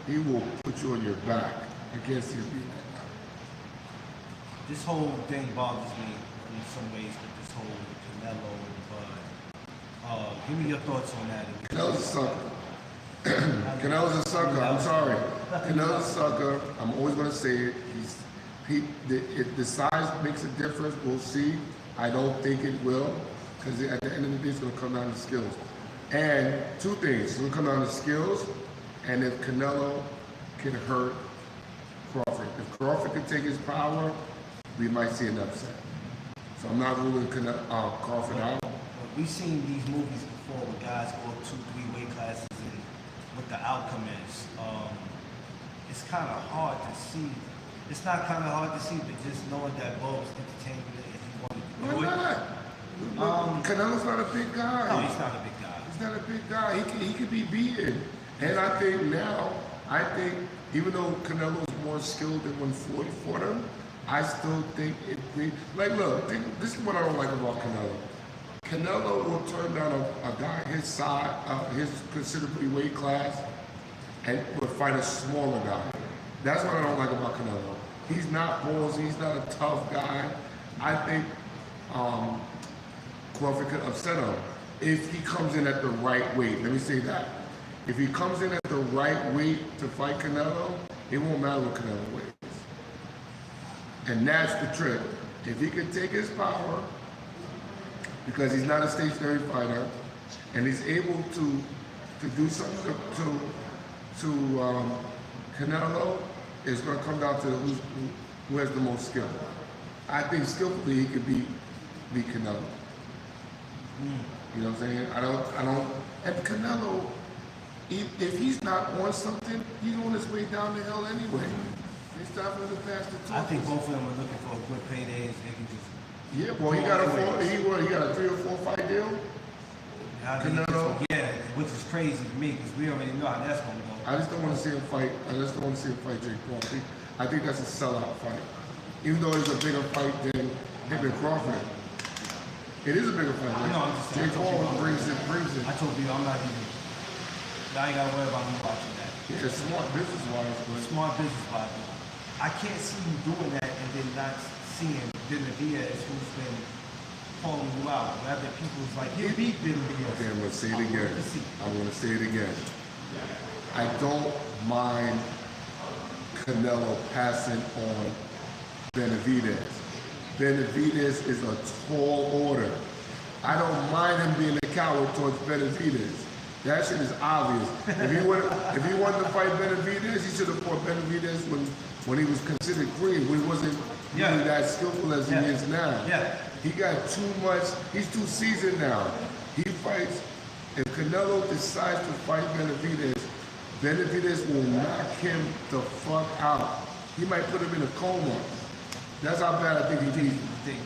he will put you on your back. I can't see him being that guy. This whole thing bothers me in some ways with this whole Canelo and Bud. Give me your thoughts on that. Canelo's a sucker. Canelo's a sucker. I'm sorry. Canelo's a sucker. I'm always going to say it. The size makes a difference. We'll see. I don't think it will, because at the end of the day, it's going to come down to skills. And two things. It's going to come down to skills, and if Canelo can hurt Crawford. If Crawford can take his power, we might see an upset. So I'm not ruling Crawford out. We've seen these movies before where guys go up 2-3 weight classes and what the outcome is. It's kind of hard to see. It's not kind of hard to see, but just knowing that Bo was entertaining it and he wanted to do it. Why not? Canelo's not a big guy. No, he's not a big guy. He's not a big guy. He can be beaten. And I think now, even though Canelo's more skilled than when Floyd fought him, I still think this is what I don't like about Canelo. Canelo will turn down a guy his size, his considerably weight class, and will fight a smaller guy. That's what I don't like about Canelo. He's not ballsy, he's not a tough guy. I think Crawford could upset him if he comes in at the right weight. Let me say that. If he comes in at the right weight to fight Canelo, it won't matter what Canelo weighs. And that's the trick. If he can take his power, because he's not a stationary fighter, and he's able to do something to Canelo, it's going to come down to who has the most skill. I think skillfully he could beat Canelo. You know what I'm saying? I don't. And Canelo, if he's not on something, he's on his way down the hill anyway. It's time for the past the I think both of them are looking for a good payday. They can just he got a 3 or 4 fight deal. Canelo. Yeah, which is crazy to me because we already know how that's going to go. I just don't want to see him fight. Jake Paul. I think that's a sellout fight. Even though it's a bigger fight than him and Crawford. It is a bigger fight. Right? No, I'm just saying. Jake Paul brings it. I told you I'm not even. I ain't got to worry about me watching that. Yeah, smart business wise, but Smart business wise. I can't see you doing that and then not seeing Benavidez, who's been calling you out. Rather, people's like, you beat Benavidez. okay, I'm gonna say it again. I don't mind Canelo passing on Benavidez. Benavidez is a tall order. I don't mind him being a coward towards Benavidez. That shit is obvious. If he wanted to fight Benavidez, he should have fought Benavidez when he was considered green, when he wasn't really that skillful as he is now. Yeah. He got too much, he's too seasoned now. He fights, if Canelo decides to fight Benavidez, Benavidez will knock him the fuck out. He might put him in a coma. That's how bad I think he beat. You think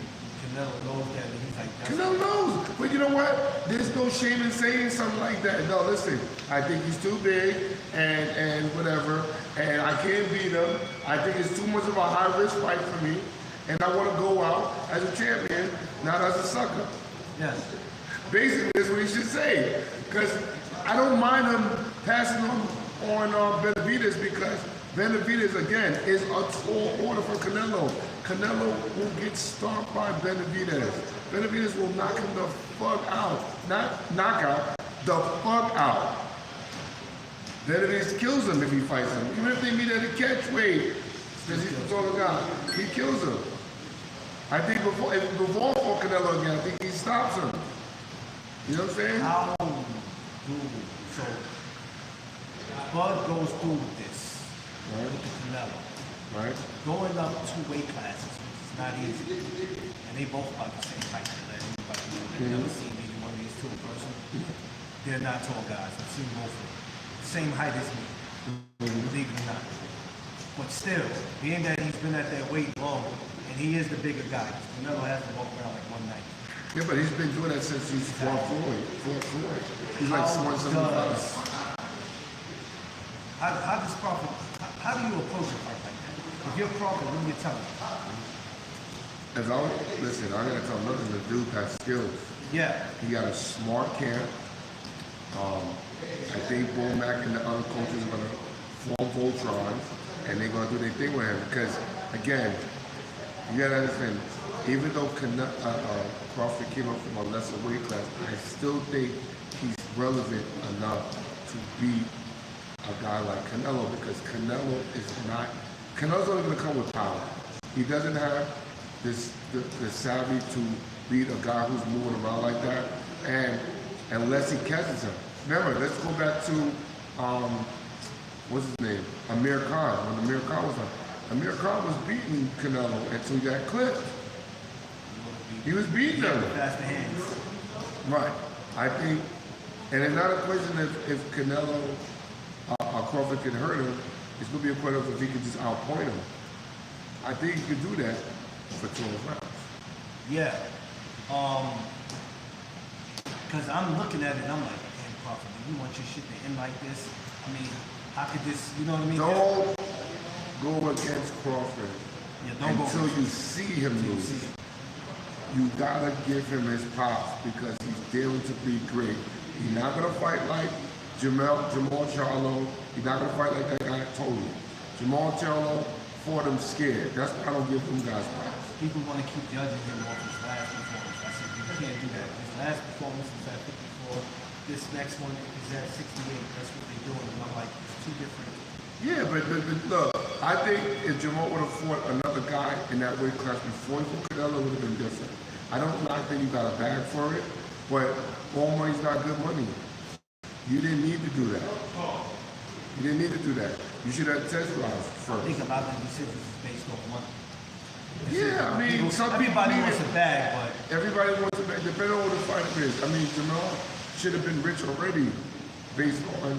Canelo knows that and he's like, that's Canelo knows, but you know what? There's no shame in saying something like that. No, listen, I think he's too big and whatever, and I can't beat him. I think it's too much of a high-risk fight for me, and I want to go out as a champion, not as a sucker. yes. Basically, that's what he should say, because I don't mind him passing on Benavidez, because Benavidez, again, is a tall order for Canelo. Canelo will get stomped by Benavidez. Benavidez will knock him the fuck out. Not knock out, the fuck out. Benavidez kills him if he fights him. Even if they meet at a catch weight, because he's a taller guy, he kills him. I think before for Canelo again, I think he stops him. You know what I'm saying? How do so Bud goes through with this with the Canelo. Right? Going up 2 weight classes, which is not easy. And they both about the same height. Let anybody know. I've never seen either one of these two in person. They're not tall guys. I've seen both of them. Same height as me. Believe it or not. But still, being that he's been at that weight long, and he is the bigger guy, Canelo has to walk around like 190. Yeah, but he's been doing that since he's fought Floyd. He's like 175. How does Crawford? How do you approach a fight like that? If you're Crawford, what do you tell him? As always, listen, I gotta tell him, nothing. The dude has skills. Yeah. He got a smart camp. I think Bull Mac and the other coaches are gonna form Voltrons, and they're gonna do their thing with him. Because again, you gotta understand, even though Crawford came up from a lesser weight class, I still think he's relevant enough to beat a guy like Canelo, because Canelo is not. Canelo's only gonna come with power. He doesn't have the savvy to beat a guy who's moving around like that, and unless he catches him. Remember, let's go back to what's his name? Amir Khan. When Amir Khan was on, Amir Khan was beating Canelo until he got clipped. He was beating him. That's the hands. Right. I think, and it's not a question if Canelo or Crawford can hurt him. It's gonna be a question of if he can just outpoint him. I think he could do that for 12 rounds. Yeah. Because I'm looking at it and I'm like, damn, Crawford, do you want your shit to end like this? I mean, how could this, you know what I mean? Don't go against Crawford until you see him lose. You gotta give him his props because he's dealing to be great. He's not gonna fight like Jamal Charlo. He's not gonna fight like that guy totally. Jamal Charlo fought him scared. That's why I don't give them guys props. People want to keep judging him off his last performance. I said, you can't do that. His last performance was at 54. This next one is at 68. That's what they're doing. And I'm like, it's two different. Yeah, but look, I think if Jamal would have fought another guy in that weight class before he fought Canelo, would have been different. I don't think you got a bag for it, but all money's not good money. You didn't need to do that. You didn't need to do that. You should have test drives first. I think a lot of the decisions is based on money. Yeah, I mean, some everybody people wants a bag, but everybody wants a bag, depending on what the fighter is. I mean, Jamal should have been rich already based on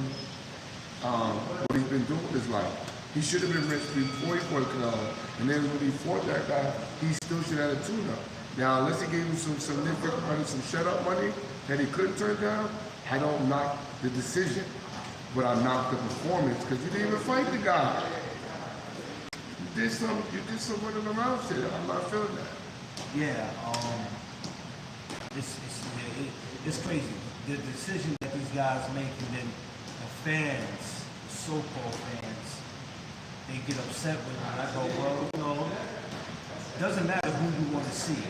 what he's been doing with his life. He should have been rich before he fought Canelo, and then when he fought that guy, he still should have had a tune-up. Now, unless he gave him some significant money, some shut-up money that he couldn't turn down, I don't knock the decision, but I knock the performance because you didn't even fight the guy. You did some running around shit. I'm not feeling that. yeah, it's crazy. The decision that these guys make, and then the fans, so-called fans, they get upset with me. I go, well, you know, it doesn't matter who you want to see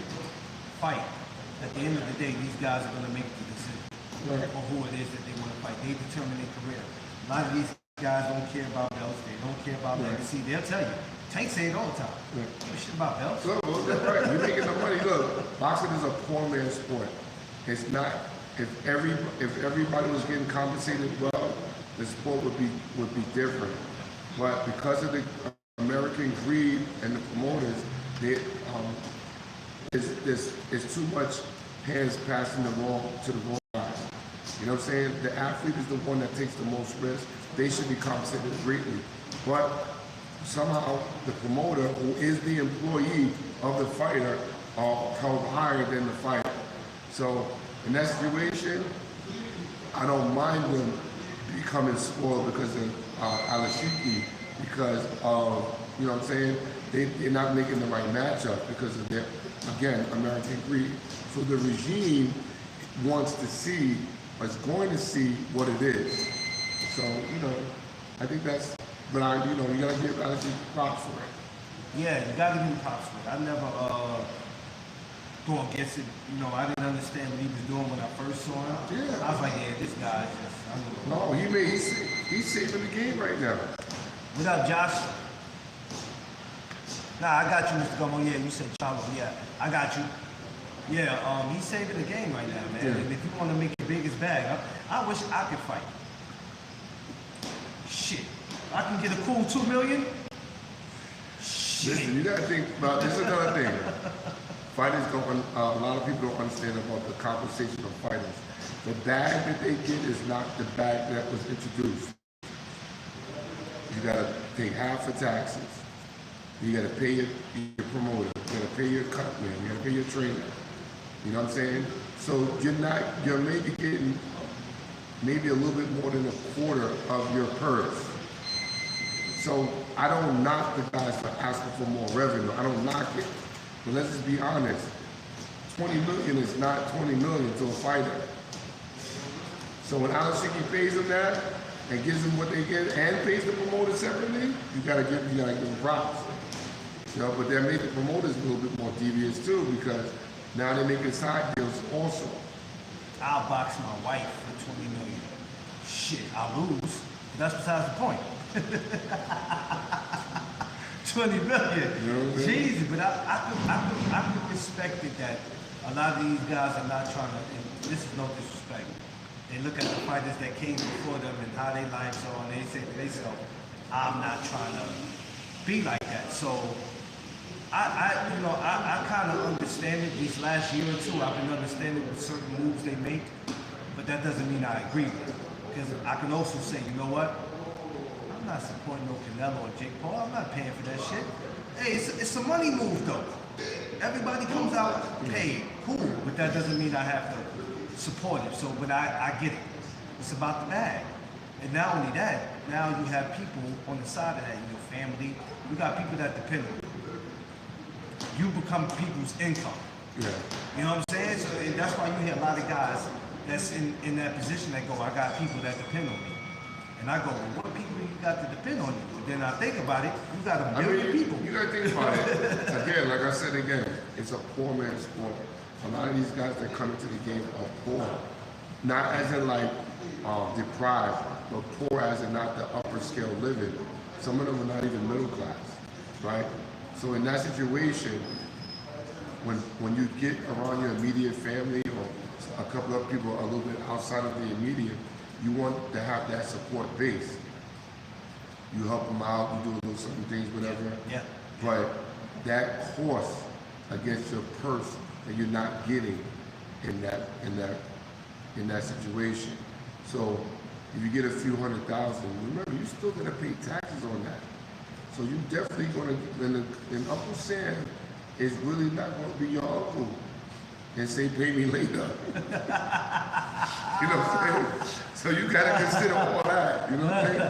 fight. At the end of the day, these guys are going to make the decision on who it is that they want to fight. They determine their career. A lot of these guys don't care about belts. They don't care about legacy. They'll tell you. Tank say it all the time. Give a shit about belts. Look, well, that's right. You're making the money. Look, boxing is a poor man's sport. It's not. If everybody was getting compensated well, the sport would be different. But because of the American greed and the promoters, it's too much hands passing to the wrong guys. You know what I'm saying? The athlete is the one that takes the most risk. They should be compensated greatly. But somehow the promoter, who is the employee of the fighter, are held higher than the fighter. So in that situation, I don't mind them becoming spoiled because of Alashiki, because of, you know what I'm saying, they're not making the right matchup because of their, again, American greed. So the regime wants to see, or is going to see what it is. So, you know, I think that's, but you know, you gotta give Alashiki props for it. Yeah, you gotta give him props for it. I never go against it. You know, I didn't understand what he was doing when I first saw him. Yeah. I was like, yeah, this guy is just, I don't know. No, he's saving the game right now. What up, Josh? Nah, I got you, Mr. Gummo. Yeah, you said Charlo. Yeah, I got you. Yeah, he's saving the game right now, man. Yeah. And if you want to make your biggest bag, I wish I could fight. Shit. I can get a cool 2 million? Shit. Listen, you gotta think about this is another thing. Fighters don't, a lot of people don't understand about the compensation of fighters. The bag that they get is not the bag that was introduced. You gotta take half for taxes. You gotta pay your promoter. You gotta pay your cut man. You gotta pay your trainer. You know what I'm saying? So you're maybe getting maybe a little bit more than a quarter of your purse. So I don't knock the guys for asking for more revenue. I don't knock it. But let's just be honest. 20 million is not 20 million to a fighter. So when Alashiki pays them that and gives them what they get and pays the promoter separately, you gotta give them props. You know, but that made the promoters a little bit more devious too, because now they're making side deals also. I'll box my wife for 20 million. Shit, I'll lose. That's besides the point. 20 million. You know what I'm saying? Jesus, but I could respect it that a lot of these guys are not trying to, and this is no disrespect. They look at the fighters that came before them and how they lives are, and they say to themselves, I'm not trying to be like that. So I kind of understand it. These last year or two, I've been understanding with certain moves they make, but that doesn't mean I agree with it. Because I can also say, you know what? I'm not supporting no Canelo or Jake Paul. I'm not paying for that shit. Hey, it's a money move though. Everybody comes out paid, cool, but that doesn't mean I have to support it. So, but I get it. It's about the bag. And not only that, now you have people on the side of that, your family. You got people that depend on you. You become people's income. Yeah. You know what I'm saying? So, and that's why you hear a lot of guys that's in that position that go, I got people that depend on me. And I go, well, what people you got to depend on you? And then I think about it, you got a million people. You gotta think about it. Again, like I said again, it's a poor man's sport. A lot of these guys that come into the game are poor. Not as in like deprived, but poor as in not the upper scale living. Some of them are not even middle class, right? So in that situation, when you get around your immediate family or a couple of people a little bit outside of the immediate, you want to have that support base. You help them out, you do a little certain things, whatever. Yeah. But that cost against your purse that you're not getting in that situation. So if you get a few $100,000, remember you still gonna pay taxes on that. So you definitely gonna, and Uncle Sam is really not gonna be your uncle and say pay me later. You know what I'm saying? So you gotta consider all that. You know what I'm saying?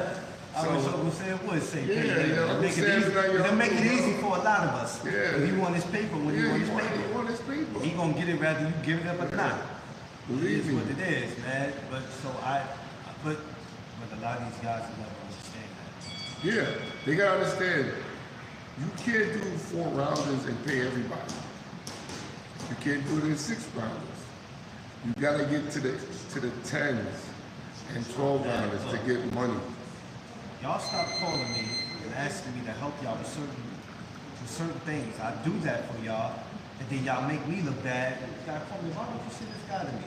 I wish Uncle Sam would say pay Yeah, later. Uncle Make it Sam's easy. not your It'll make it uncle, easy bro. for a lot of us. Yeah. If he want his paper when he Yeah, want you his paper. want his paper. He gonna get it rather you give it up or not. It Believe is me. what it is, man. But a lot of these guys will never understand that. Yeah, they gotta understand. You can't do 4 rounders and pay everybody. You can't do it in 6 rounders. You gotta get to the 10s and 12 rounders to get money. Y'all stop calling me and asking me to help y'all with certain things. I do that for y'all, and then y'all make me look bad. You gotta call me, why don't you send this guy to me?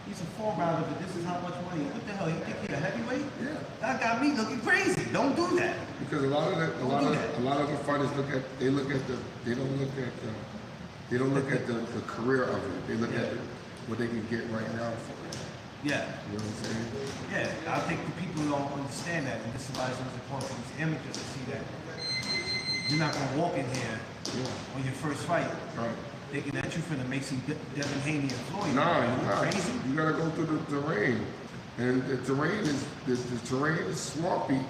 He's a 4-rounder, but this is how much money. What the hell? You think he's a heavyweight? Yeah. That got me looking crazy. Don't do that. Because a lot of the fighters they don't look at the career of it. They look at what they can get right now for it. Yeah. You know what I'm saying? Yeah, I think the people don't understand that, and this is why it's important for these amateurs to see that. You're not gonna walk in here on your first fight Right. thinking that you're finna make some Devin Haney and Floyd. Nah, you you not. crazy? You gotta go through the terrain, and the terrain is swampy.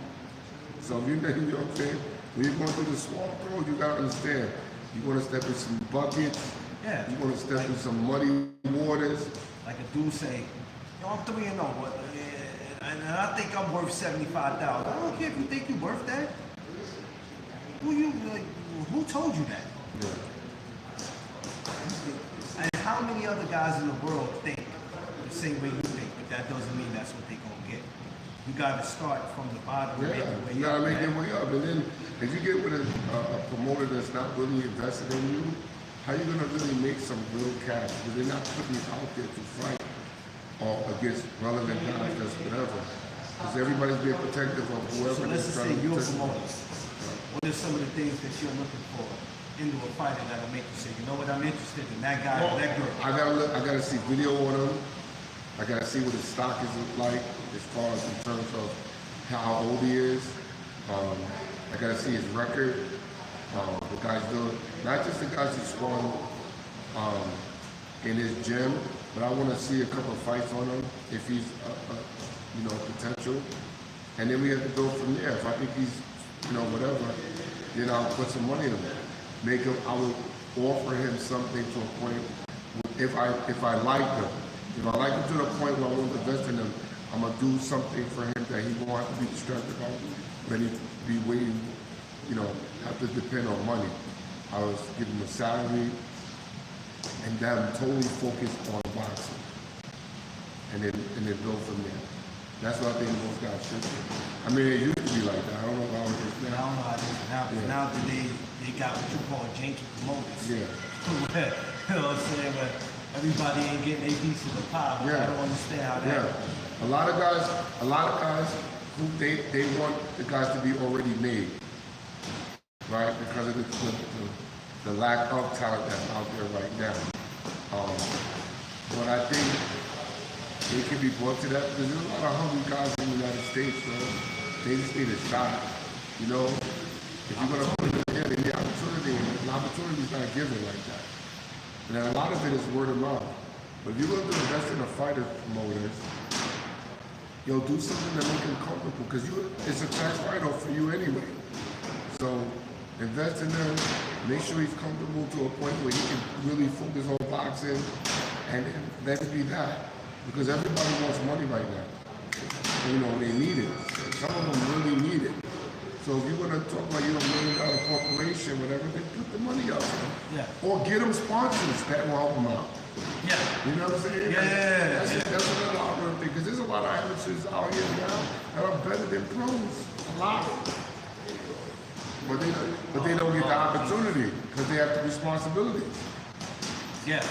So if you know what I'm saying, when you're going through the swamp road, you gotta understand. You wanna step in some buckets. Yeah. You wanna step in some muddy waters. Like a dude say, yo, I'm 3-0, and I think I'm worth 75,000. I don't care if you think you're worth that. Who told you that? Yeah. And how many other guys in the world think the same way you think, but that doesn't mean that's what they're gonna get. You gotta start from the bottom and make your way You gotta up, make man. your way up, and then if you get with a promoter that's not really invested in you, how you gonna really make some real cash? Because they're not putting you out there to fight or against relevant guys, that's whatever. Because everybody's being protective of whoever. So let's is just trying say to you're a protect them. promoter. What are some of the things that you're looking for into a fighter that'll make you say, you know what, I'm interested in that guy or that girl? I gotta see video on him. I gotta see what his stock is like as far as in terms of how old he is. I gotta see his record. The guys doing, not just the guys he's won in his gym, but I want to see a couple of fights on him if he's potential. And then we have to go from there. If I think he's whatever, then I'll put some money in him. I will offer him something to a point, if I like him. If I like him to the point where I want to invest in him, I'm going to do something for him that he won't have to be distracted about when he be waiting, have to depend on money. I was giving him a salary and then totally focused on boxing. And then build from there. That's what I think most guys should do. I mean, it used to be like that. I don't know how it is I now. don't know how it is now. Yeah. Now that they got what you call janky promoters. Yeah. You know what I'm saying? But everybody ain't getting a piece of the pie. But Yeah. I don't understand how that. Yeah. A lot of guys who they want the guys to be already made, right? Because of the lack of talent that's out there right now. But I think they can be brought to that because there's a lot of hungry guys in the United States, bro. They just need a shot. If you're gonna put it in, they need opportunity, and opportunity's not given like that. And a lot of it is word of mouth. But if you're going to invest in a fighter promoters, do something that make him comfortable because it's a tax write-off for you anyway. So invest in them, make sure he's comfortable to a point where he can really focus on boxing and let it be that. Because everybody wants money right now. They need it. Some of them really need it. So if you're going to talk about $1 million corporation, whatever, then put the money up. Yeah. Or get them sponsors that will help them out. Yeah. You know what I'm saying? Yeah. That's another awkward thing, because there's a lot of amateurs out here now that are better than pros. A lot. But they don't get the opportunity because they have the responsibility. Yeah.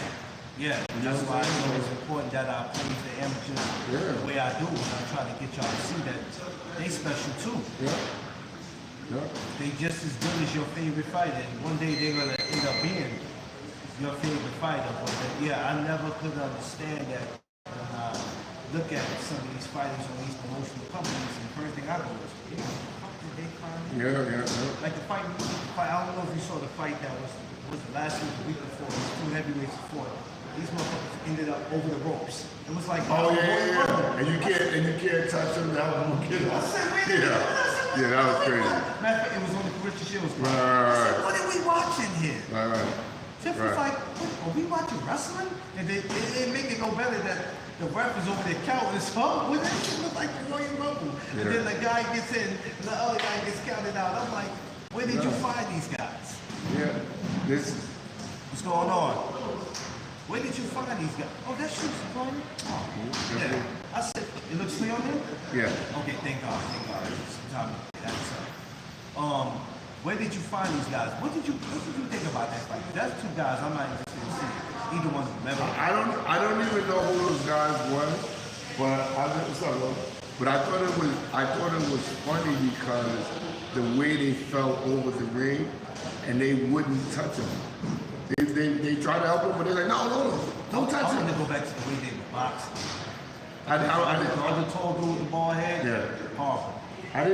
And that's why it's always important that I praise the amateurs the way I do. And I try to get y'all to see that they special too. Yeah. They just as good as your favorite fighter. And one day they're gonna end up being your favorite fighter. But I never could understand that when I look at some of these fighters on these promotional companies. And the first thing I go is, did they find me? Yeah. Like the fight, I don't know if you saw the fight that was the last week, the week before. It was two heavyweights before. These motherfuckers ended up over the ropes. It was like, And you can't touch them now. Yeah, that was crazy. matter of fact, it was on the Christian Shields. Right. I said, what are we watching here? Right. Tiff was like, are we watching wrestling? And they make it no better that the ref is over there counting his phone. Well, that shit look like the Royal Rumble. And then the guy gets in, the other guy gets counted out. I'm like, where did you find these guys? Yeah. What's going on? Where did you find these guys? Oh, that shit's fun. Oh, yeah. I said, it looks clear on there? Yeah. Okay, thank God. Sometimes that's where did you find these guys? What did you think about that fight? That's two guys I'm not interested in seeing. Either one of them ever. I don't even know who those guys were, but I thought it was funny because the way they fell over the ring and they wouldn't touch him. They tried to help him, but they're like, no, don't touch him. I'm gonna go back to the way they were boxing. I The tall dude with the ball head. Yeah. Horrible. I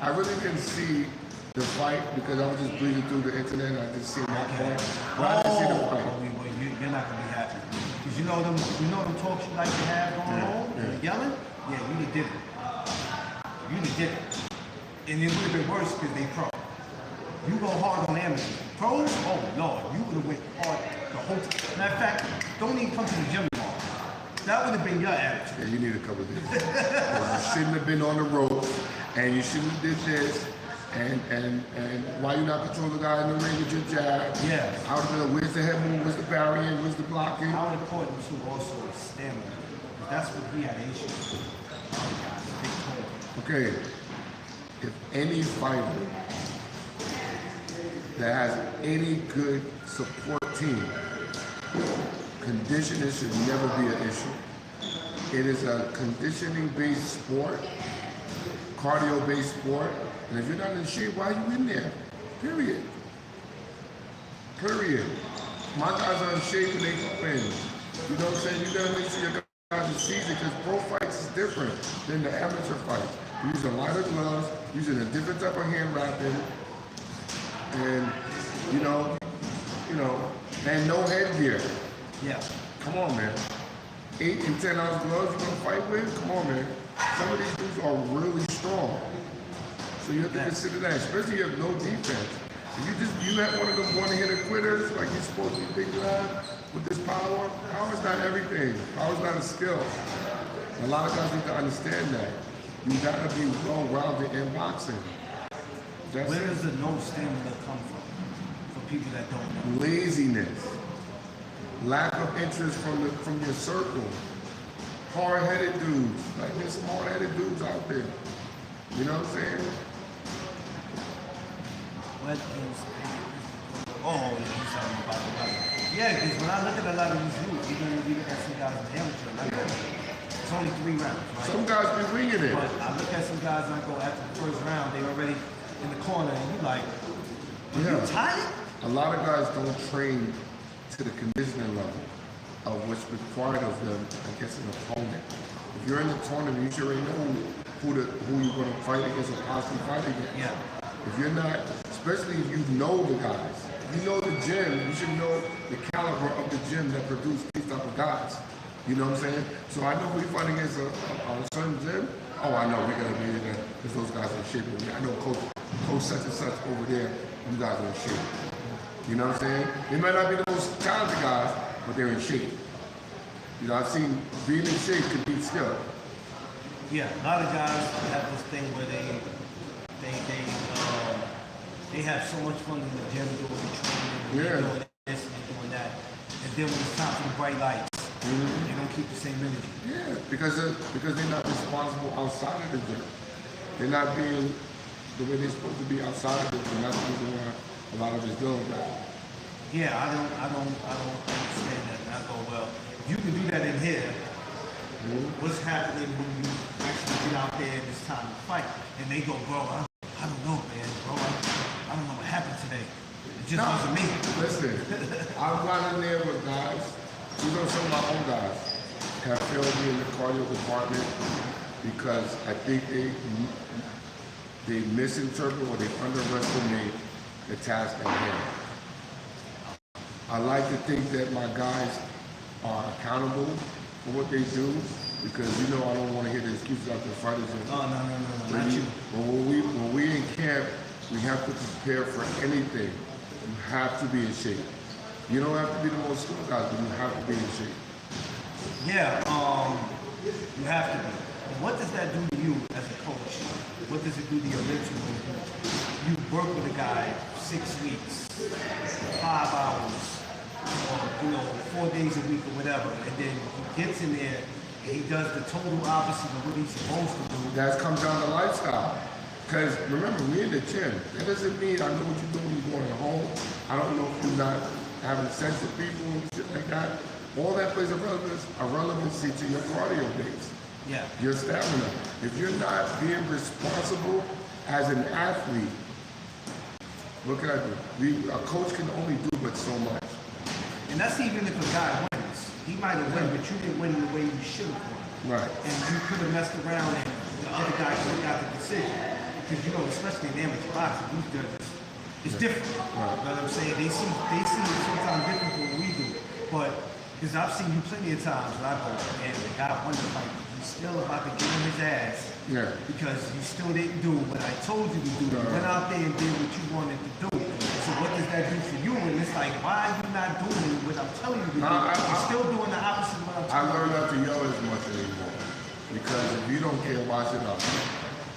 really didn't see the fight because I was just breezing through the internet and I didn't see that fight. But I didn't see the fight. You're not gonna be happy. Cause you know them talks you like to have going on? Yeah. Yelling? Yeah, you done did it. You done did it. And it would have been worse because they pro. You go hard on amateurs. Pros? Oh Lord, you would have went hard the whole time. Matter of fact, don't even come to the gym anymore. That would have been your attitude. Yeah, you need a couple of days. You shouldn't have been on the road, and you shouldn't have did this, and why you not control the guy in the ring with your jab? Yeah. I would have been like, where's the head move, where's the barrier, where's the blocking? How important too also is stamina. That's what we had issues with. Okay, if any fighter that has any good support team, conditioning should never be an issue. It is a conditioning-based sport, cardio-based sport, and if you're not in shape, why are you in there? Period. My guys are in shape and they come in. You know what I'm saying? You gotta make sure your guys are seasoned because pro fights is different than the amateur fight. You're using lighter gloves, using a different type of hand wrapping, and and no headgear. Yeah. Come on, man. 8 and 10 ounce gloves you're gonna fight with? Come on, man. Some of these dudes are really strong. So you have to consider that, especially if you have no defense. If you have one of them one-hitter quitters like you're supposed to be thinking of with this power. Power's not everything. Power's not a skill. A lot of guys need to understand that. You gotta be well-rounded in boxing. Where does the no stamina come from? For people that don't know. Laziness, lack of interest from your circle, hard-headed dudes. Like there's some hard-headed dudes out there. You know what I'm saying? What is? Oh, you're talking about the life. Yeah, because when I look at a lot of these dudes, even when we look at some guys in the amateur, like it's only 3 rounds, right? Some guys be winging it. But I look at some guys and I go after the first round, they already in the corner, and you like, are you tired? A lot of guys don't train to the conditioning level of what's required of them against an opponent. If you're in the tournament, you should already know who you're going to fight against or possibly fight against. Yeah. If you're not, especially if you know the guys, you know the gym, you should know the caliber of the gym that produce these type of guys. You know what I'm saying? So I know we fight against a certain gym. Oh, I know we're gonna be in there because those guys are in shape. I know coach such and such over there. You guys are in shape. You know what I'm saying? They might not be the most talented guys, but they're in shape. You know, I've seen being in shape can be skill. Yeah, a lot of guys have this thing where they have so much fun in the gym doing the training, and they're doing this and they're doing that, and then when it's time for the bright lights, they don't keep the same energy. Yeah, because they're not responsible outside of the gym. They're not being the way they're supposed to be outside of the gym. That's the reason why a lot of it's doing that. Yeah, I don't understand that. And I go, well, if you can do that in here, what's happening when you actually get out there and it's time to fight? And they go, bro, I don't know, man, bro. I don't know what happened today. It just wasn't me. Listen, I've gone in there with guys, even some of my own guys, have failed me in the cardio department because I think they misinterpret or they underestimate the task at hand. I like to think that my guys are accountable for what they do because I don't want to hear the excuses out the fighters. Oh, no, not you. When we in camp, we have to prepare for anything. You have to be in shape. You don't have to be the most skilled guys, but you have to be in shape. Yeah, you have to be. What does that do to you as a coach? What does it do to your mental? You work with a guy 6 weeks, 5 hours, or 4 days a week or whatever, and then he gets in there and he does the total opposite of what he's supposed to do. That comes down to lifestyle. Because remember, we're in the gym. That doesn't mean I know what you're doing when you're going at home. I don't know if you're not having sex with people and shit like that. All that plays a relevancy to your cardio base. Yeah. Your stamina. If you're not being responsible as an athlete, what can I do? A coach can only do but so much. And that's even if a guy wins. He might have won, but you didn't win the way you should have won. Right. And you could have messed around and the other guy could have got the decision. Because, especially in amateur boxing, these judges, it's different. Right. You know what I'm saying? They see it sometimes different from what we do. But, because I've seen you plenty of times when I go, and the guy won the fight, he's still about to get in his ass. Yeah. Because you still didn't do what I told you to do. You went out there and did what you wanted to do. So what does that do for you? And it's like, why are you not doing what I'm telling you to do? You're still doing the opposite of what I'm telling you. I learned not to yell as much anymore. Because if you don't care, why should I?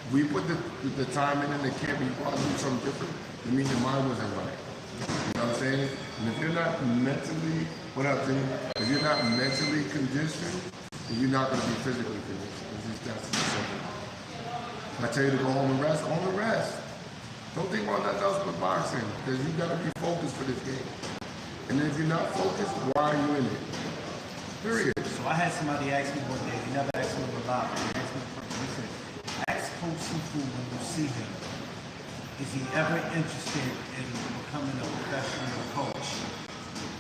We put the time in and it can't be brought to do something different. It means your mind wasn't right. You know what I'm saying? And if you're not mentally, if you're not mentally conditioned, then you're not going to be physically conditioned. It's just that simple. If I tell you to go home and rest, go home and rest. Don't think about nothing else but boxing, because you got to be focused for this game. And if you're not focused, why are you in it? Period. So I had somebody ask me one day, he never asked me a lot, he asked me a question. He said, ask Coach Cfoo when you see him, is he ever interested in becoming a professional coach?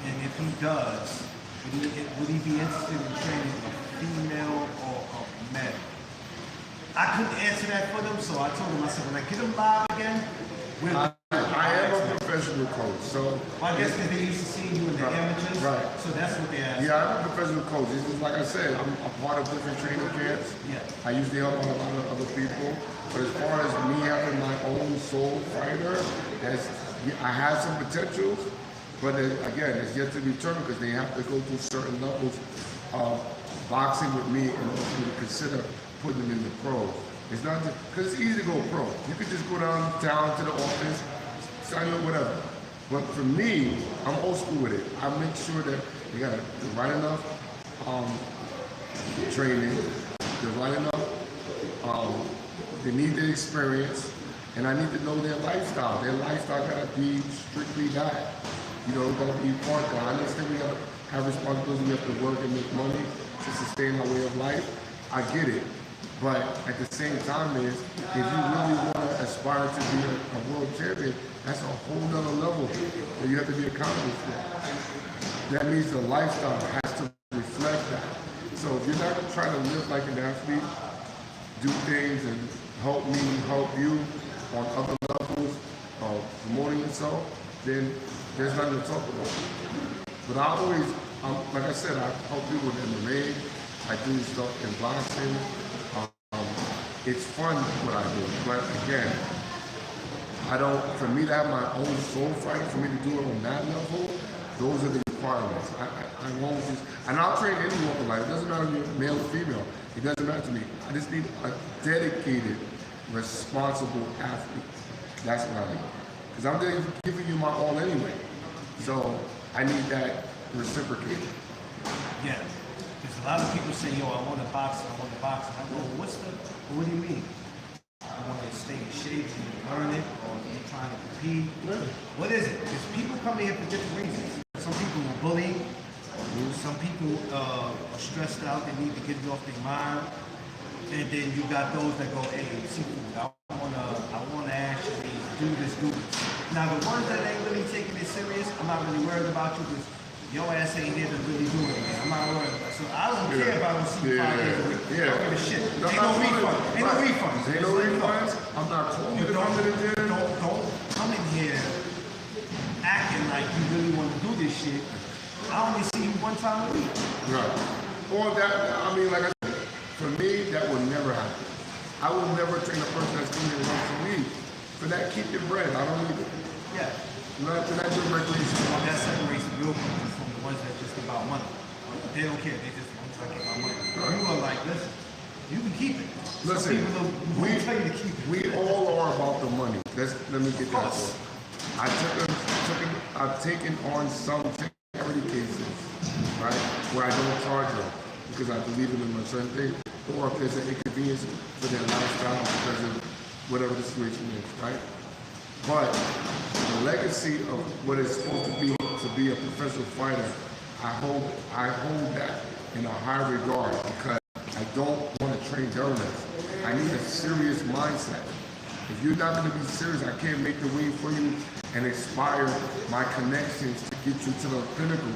And if he does, would he be interested in training a female or a male? I couldn't answer that for them, so I told them, I said, when I get them live again, we'll I am a professional coach, so. well, I guess because they used to see you in the amateurs, Right. so that's what they asked. Yeah, I'm a professional coach. This is like I said, I'm a part of different training camps. Yeah. I usually help out a lot of other people. But as far as me having my own soul fighter, I have some potentials, but again, it's yet to be determined because they have to go through certain levels of boxing with me in order for me to consider putting them in the pros. It's not just, because it's easy to go pro. You could just go down to the office, sign up, whatever. But for me, I'm old school with it. I make sure that they got the right enough training, the right enough, they need the experience, and I need to know their lifestyle. Their lifestyle gotta be strictly that. You know, it's gotta be part of it. I understand we gotta have responsibilities, we have to work and make money to sustain our way of life. I get it. But at the same time if you really want to aspire to be a world champion, that's a whole nother level that you have to be accountable for. That means the lifestyle has to reflect that. So if you're not trying to live like an athlete, do things and help me, help you on other levels of promoting yourself, then there's nothing to talk about. But I always, like I said, I help people with MMA, I do stuff in boxing. It's fun what I do, but again, for me to have my own soul fight, for me to do it on that level, those are the requirements. I won't just, and I'll train any walk of life. It doesn't matter if you're male or female. It doesn't matter to me. I just need a dedicated, responsible athlete. That's what I need. Because I'm giving you my all anyway. So I need that reciprocated. Yeah. Because a lot of people say, yo, I want to box, I want to box. And I go, well, what do you mean? I want to stay in shape and learn it, or you're trying to compete. What is it? Because people come here for different reasons. Some people will bully. Some people are stressed out. They need to get it off their mind. And then you got those that go, hey, Cfoo, I wanna actually do this. Now the ones that ain't really taking it serious, I'm not really worried about you because your ass ain't here to really do it. I'm not worried about it. So I don't care if I don't see you 5 days a week. I don't give a shit. Ain't no refund. Ain't no refunds. Ain't no refunds. I'm not calling you to come to the gym. Don't come in here acting like you really want to do this shit. I only see you 1 time a week. Right. Or that, I mean, like I said, for me, that would never happen. I will never train a person that's coming here once a week. For that, keep your bread. I don't need it. Yeah. Not do recreation. That separates real people from the ones that just about money. They don't care. They just want to talk about money. You are like, listen, you can keep it. Listen, some people don't tell you to keep it. We all are about the money. Let me get that for. I've taken on some charity cases, right, where I don't charge them because I believe in them on certain things, or if there's an inconvenience for their lifestyle because of whatever the situation is, right? But the legacy of what it's supposed to be a professional fighter, I hold that in a high regard because I don't want to train journalists. I need a serious mindset. If you're not going to be serious, I can't make the way for you and inspire my connections to get you to the pinnacle.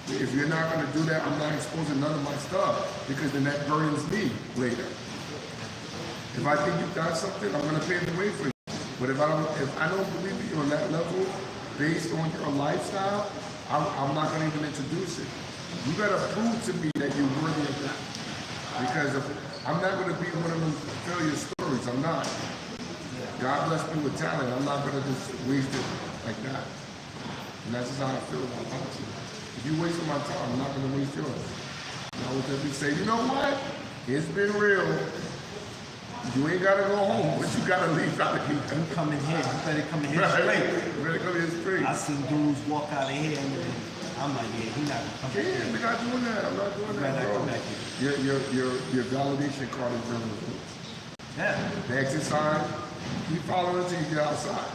If you're not going to do that, I'm not exposing none of my stuff because then that burdens me later. If I think you've got something, I'm going to pave the way for you. But if I don't believe you on that level, based on your lifestyle, I'm not going to even introduce it. You got to prove to me that you're worthy of that. Because I'm not going to be one of those failure stories. I'm not. God bless me with talent. I'm not going to just waste it like that. And that's just how I feel about boxing. If you wasting my time, I'm not going to waste yours. And I would just say, you know what? It's been real. You ain't got to go home, but you got to leave out of here. You come in here, you better come in here Right. straight. You better come in straight. I seen dudes walk out of here and I'm like, yeah, he not gonna come back Yeah, here. we're not doing that. I'm not doing that, Better bro. come back here. Your validation card is journalism. Yeah. The exit sign, keep following until you get outside.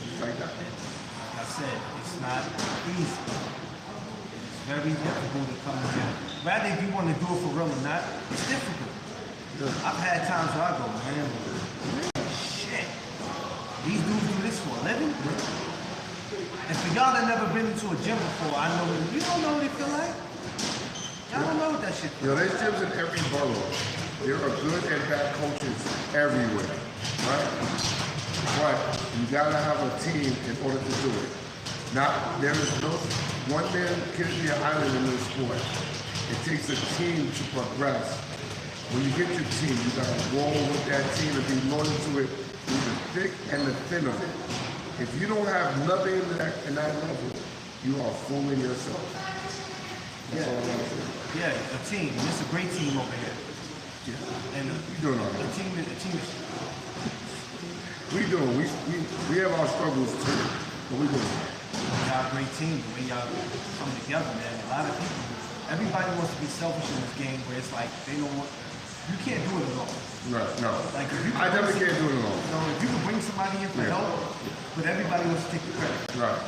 Just like that. Like I said, it's not easy. It's very difficult to come in here. Rather if you want to do it for real or not, it's difficult. I've had times where I go, man, shit. These dudes do this for a living? And for y'all that never been into a gym before, I know you don't know what it feel like. Y'all don't know what that that shit. You know, there's gyms in every borough. There are good and bad coaches everywhere, right? But you gotta have a team in order to do it. There is no one man can't be an island in this sport. It takes a team to progress. When you get your team, you gotta roll with that team and be loyal to it through the thick and the thin of it. If you don't have nothing in that level, you are fooling yourself. That's all I'm gonna say. Yeah, a team. And it's a great team over here. Yeah. And You doing all right? a team is. We doing. We have our struggles too, but we doing. Y'all a great team. The way y'all come together, man. A lot of people, everybody wants to be selfish in this game where it's like they don't want. You can't do it alone. Right. No. Like if you I definitely can't do it alone. So if you can bring somebody in for Yeah. help, but everybody wants to take the credit. Right.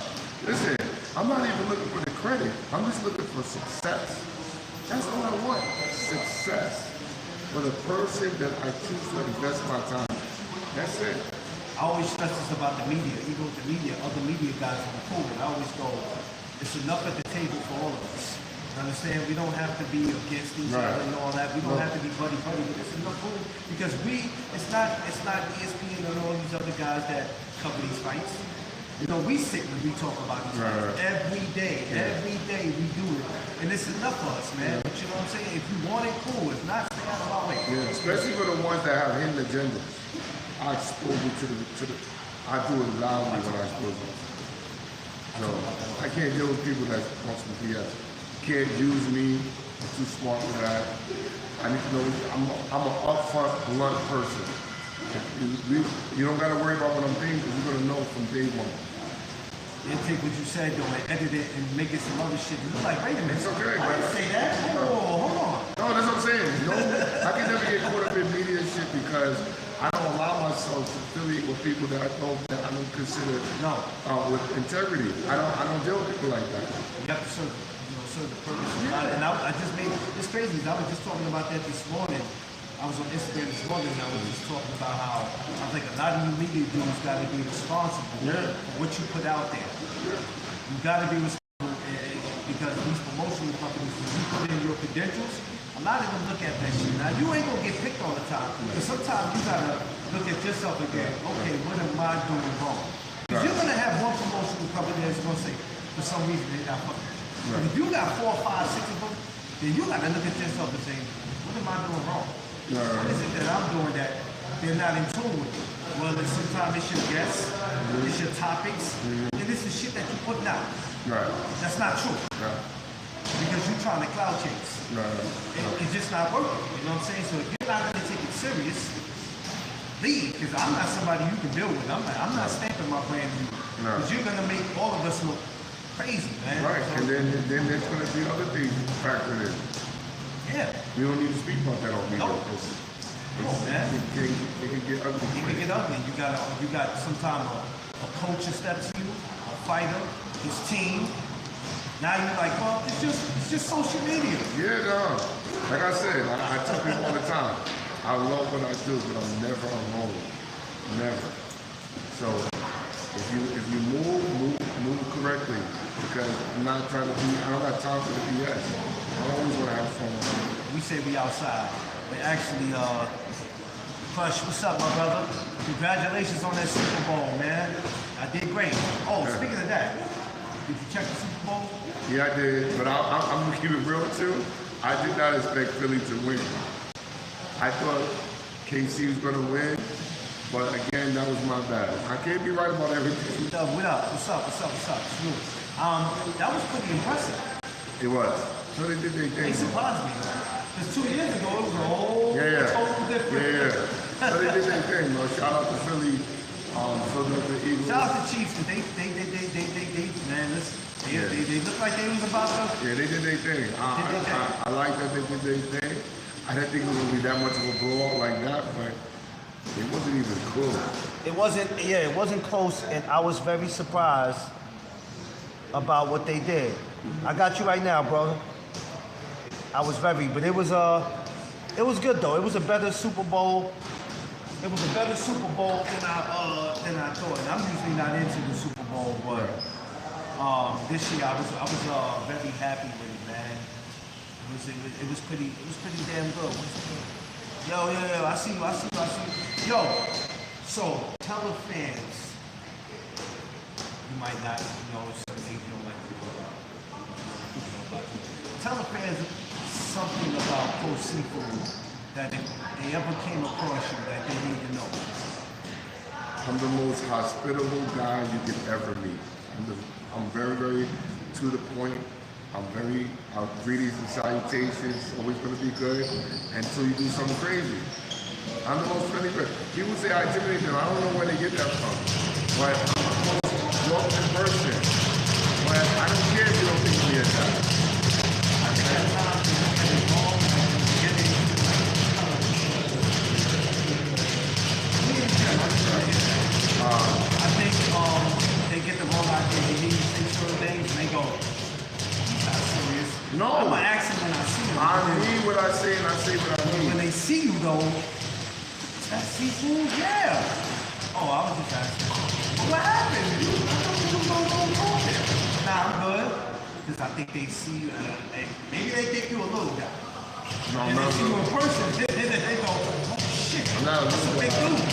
Listen, I'm not even looking for the credit. I'm just looking for success. That's all I want. Success. For the person that I choose to invest my time. That's it. I always stress this about the media. Even with the media, other media guys on the pulpit, I always go, it's enough at the table for all of us. You understand? We don't have to be against each other and all that. We don't have to be buddy-buddy, but it's enough room because it's not ESPN and all these other guys that cover these fights. You know, we sit and we talk about these fights every day. Every day we do it. And it's enough for us, man. But you know what I'm saying? If you want it, cool. If not, stay out of our way. Yeah, especially for the ones that have hidden agendas. I expose it to the I do it loudly when I expose it. So I can't deal with people that want some BS. Can't use me. I'm too smart for that. I need to know I'm an upfront, blunt person. You don't gotta worry about what I'm thinking because you're gonna know from day one. They take what you said though and edit it and make it some other shit. You're like, wait a minute. It's okay, I didn't say that. Hold on. No, that's what I'm saying. You know, I can never get caught up in media and shit because I don't allow myself to affiliate with people that I don't consider with integrity. I don't deal with people like that. You have to serve the purpose. And I just made it's crazy. I was just talking about that this morning. I was on Instagram this morning and I was just talking about how I was like a lot of you media dudes got to be responsible for what you put out there. You got to be responsible because these promotional companies, when you put in your credentials, a lot of them look at that shit. Now you ain't gonna get picked all the time, but sometimes you gotta look at yourself again. Okay, what am I doing wrong? Because you're gonna have one promotional company that's gonna say, for some reason they're not fucking. But if you got 4, 5, 6 of them, then you gotta look at yourself and say, what am I doing wrong? What is it that I'm doing that they're not in tune with? Well, sometimes it's your guests, it's your topics, and this is shit that you're putting out. Right. That's not true. Because you're trying to cloud chase. It's just not working. You know what I'm saying? So if you're not going to take it serious, leave. Because I'm not somebody you can deal with. I'm not stamping my brand new. Because you're going to make all of us look crazy, man. Right. So, And then there's going to be other things factored in. Yeah. You don't need to speak about that on media. Nope. Come on, man. It can get ugly. It can get ugly. You got sometimes a coach that steps to you, a fighter, his team. Now you're like, well, it's just social media. Yeah, no. Like I said, I tell people all the time, I love what I do, but I'm never alone. Never. So if you move correctly, because I'm not trying to I don't got time for the BS. I always want to have fun. We say we outside, but actually, Crush, what's up, my brother? Congratulations on that Super Bowl, man. I did great. Oh, speaking of that, did you check the Super Bowl? Yeah, I did, but I'm gonna keep it real too. I did not expect Philly to win. I thought KC was gonna win, but again, that was my bad. I can't be right about everything. What up? What's up? Smooth. That was pretty impressive. It was. So they did their They thing. surprised me. Because 2 years ago, it was a whole total different. Yeah. So they did their thing, though. Shout out to Philly, Philadelphia Eagles. Shout out to Chiefs, because man, listen, they look like they was about to. Yeah, they did their thing. I like that they did their thing. I didn't think it was going to be that much of a blowout like that, but it wasn't even close. It wasn't close, and I was very surprised about what they did. I got you right now, brother. But it was good though. It was a better Super Bowl. It was a better Super Bowl than I thought. And I'm usually not into the Super Bowl, but this year I was very happy with it, man. It was pretty damn good. Yo, I see you. Yo, so tell the fans. You might not know some things you don't like to know about. Tell the fans something about Cfoo that if they ever came across you that they need to know. I'm the most hospitable guy you could ever meet. I'm very, very to the point. I'll greetings and salutations, always gonna be good until you do something crazy. I'm the most friendly person. People say I intimidate them. I don't know where they get that from. But I'm the most welcoming person. But I don't care if you don't think me as that. I think at times it's wrong getting I think they get the wrong idea. They hear you say certain things and they go, he's not serious. No. I'm gonna ask him when I see him. I mean what I say and I say what I mean. When they see you though, that's seafood, yeah. Oh, I was just asking. What happened? Nah, I'm good. Because I think they see you, maybe they think you a little guy. No, I'm and not they see you in person, they go, oh shit, I'm not a that's a little big guy. dude.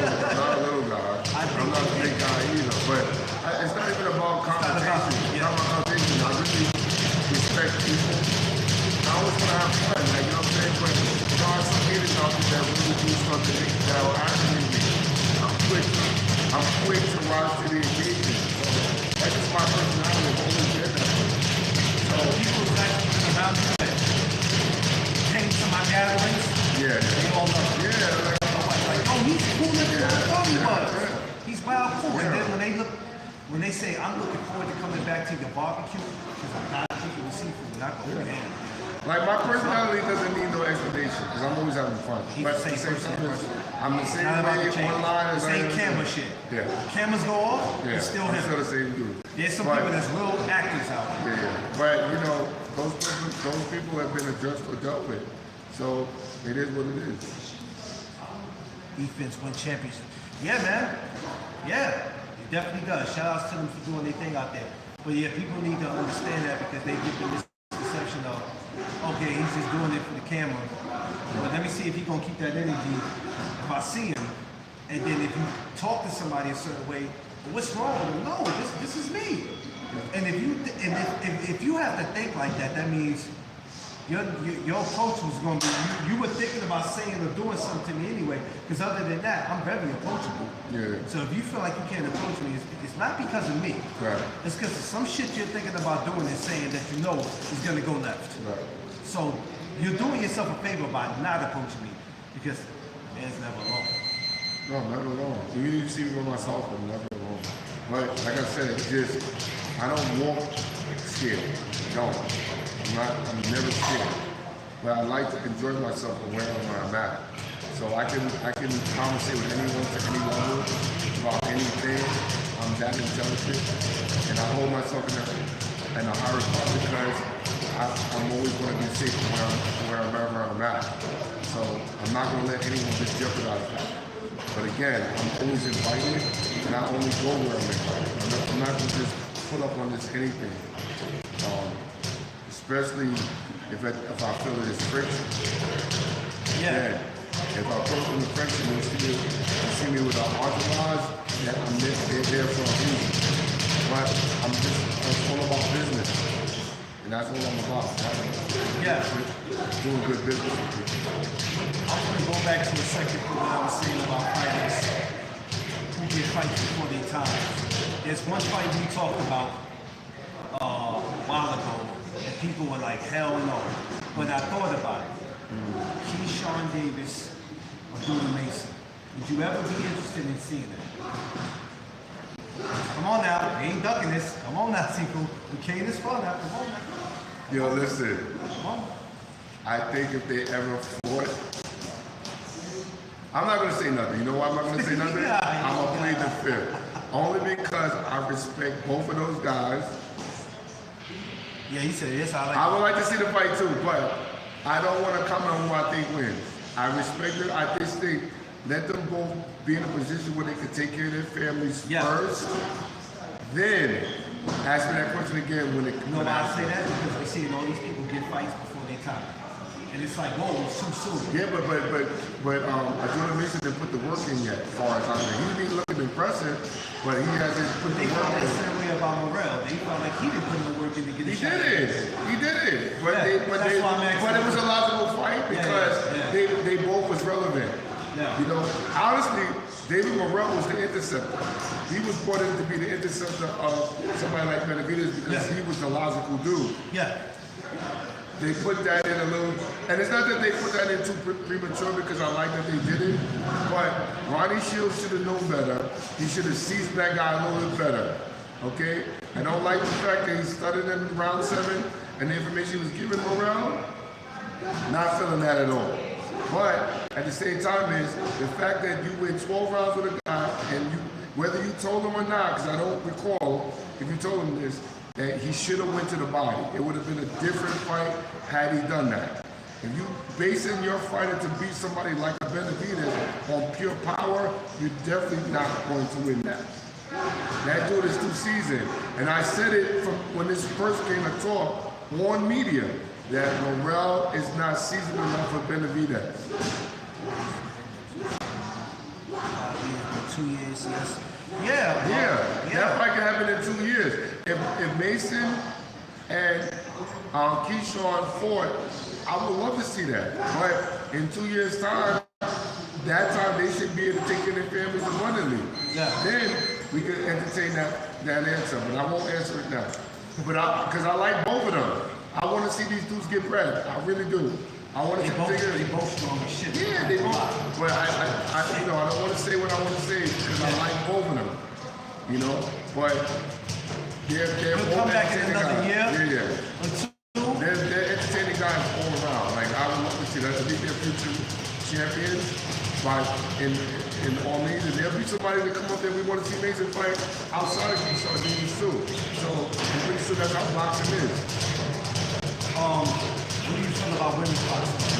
I'm not a little guy. I'm not a big guy either. But it's not even about conversation. It's not about conversation. I really respect people. I always want to have fun, like, you know what I'm saying? But there are some haters out there that really do something that will actually be. I'm quick to rise to the occasion. So that's just my personality. I've always been that way. So People that around you that came to my gatherings, yeah, they all know. yeah, Like, oh, he's cool as I thought he was. yeah. He's wild cool. Yeah. And then when they say, I'm looking forward to coming back to your barbecue, because I'm not thinking with seafood, and I go, man. Like my personality doesn't need no explanation because I'm always having fun. He's But the at the same same person. time, I'm the same Not about way to change. online as I Same am. camera shit. Yeah. Cameras go off, Yeah, it's still I'm him. still the same dude. There's some But- people that's real actors out there. Yeah, but you know, those people have been addressed or dealt with. So it is what it is. Defense win championship. Yeah, man. Yeah, it definitely does. Shout outs to them for doing their thing out there. But yeah, people need to understand that because they get the misconception of, okay, he's just doing it for the camera. But let me see if he's gonna keep that energy. If I see him, and then if you talk to somebody a certain way, what's wrong with him? No, this is me. And if you have to think like that, that means your approach was going to be, you were thinking about saying or doing something to me anyway, because other than that, I'm very approachable. Yeah. So if you feel like you can't approach me, it's not because of me. Right. It's because of some shit you're thinking about doing and saying that you know is going to go left. Right. So you're doing yourself a favor by not approaching me, because man's never alone. No, never alone. Even if you see me by myself, I'm never alone. But like I said, it's just I don't walk scared. No. I'm never scared. But I like to enjoy myself and where I'm at. So I can conversate with anyone to any level about anything. I'm that intelligent and I hold myself in a high regard because I'm always going to be safe wherever I'm at. So I'm not going to let anyone just jeopardize that. But again, I'm always invited and I only go where I'm invited. I'm not going to just put up on this anything. Especially if I feel that it's friction. Yeah. If I put up in the friction and you see me with an entourage, yeah, they're there for a reason. But it's all about business. And that's what I'm about. Yeah. Doing good business with people. I'm going to go back to a second to what I was saying about fighters who get fights before their time. There's one fight we talked about a while ago, and people were like, hell no. But I thought about it. Keyshawn Davis or Dooley Mason. Would you ever be interested in seeing it? Come on now, we ain't ducking this. Come on now, Cfoo. We came this far now. Come on now. Yo, listen. Come on. I think if they ever fought, I'm not going to say nothing. You know why I'm not going to say nothing? I'm going to plead the fifth. Only because I respect both of those guys. Yeah, he said yes. I would like to see the fight too, but I don't want to comment on who I think wins. I respect it. I just think let them both be in a position where they can take care of their families first. Then Ask me that question again when it You know why I say that? Because we're seeing all these people get fights before their time. And it's like, whoa, it's too soon. Yeah, but Jordan Mason didn't put the work in yet. As far as I know, he been looking impressive, but he hasn't put the They work felt the in. same way about Morrell. They felt like he didn't put the work in to get He a shot. did it. But Yeah, that's why I'm asking. it was a logical fight because they both was relevant. Yeah. You know, honestly, David Morrell was the interceptor. He was brought in to be the interceptor of somebody like Benavidez because he was the logical dude. Yeah. They put that in a little, and it's not that they put that in too premature because I like that they did it, but Ronnie Shields should have known better. He should have seasoned that guy a little bit better, okay? I don't like the fact that he started in round 7 and the information was given Morrell. Not feeling that at all. But at the same time is the fact that you went 12 rounds with a guy and you, whether you told him or not, because I don't recall if you told him this, that he should have went to the body. It would have been a different fight had he done that. If you basing your fighter to beat somebody like a Benavidez on pure power, you're definitely not going to win that. That dude is too seasoned. And I said it from when this first came to talk on media, that Morrell is not seasoned enough for Benavidez. 2 years, yes. Yeah. That fight can happen in 2 years. If Mason and Keyshawn fought, I would love to see that. But in 2 years' time, that time they should be able to take in their families and run the league. Yeah. Then we can entertain that answer, but I won't answer it now. But because I like both of them. I want to see these dudes get bread. I really do. I want to They both strong as shit. yeah, they both. But I don't want to say what I want to say because I like both of them. You know, but they're We'll all come back in entertaining another guys. year. Yeah. Or 2. They're entertaining guys all around. Like I would love to see that. I think they're future champions, but in all means, and there'll be somebody that come up there. We want to see Mason fight outside of Keyshawn too. So I'm pretty sure that's how boxing is. What do you feel about women's boxing?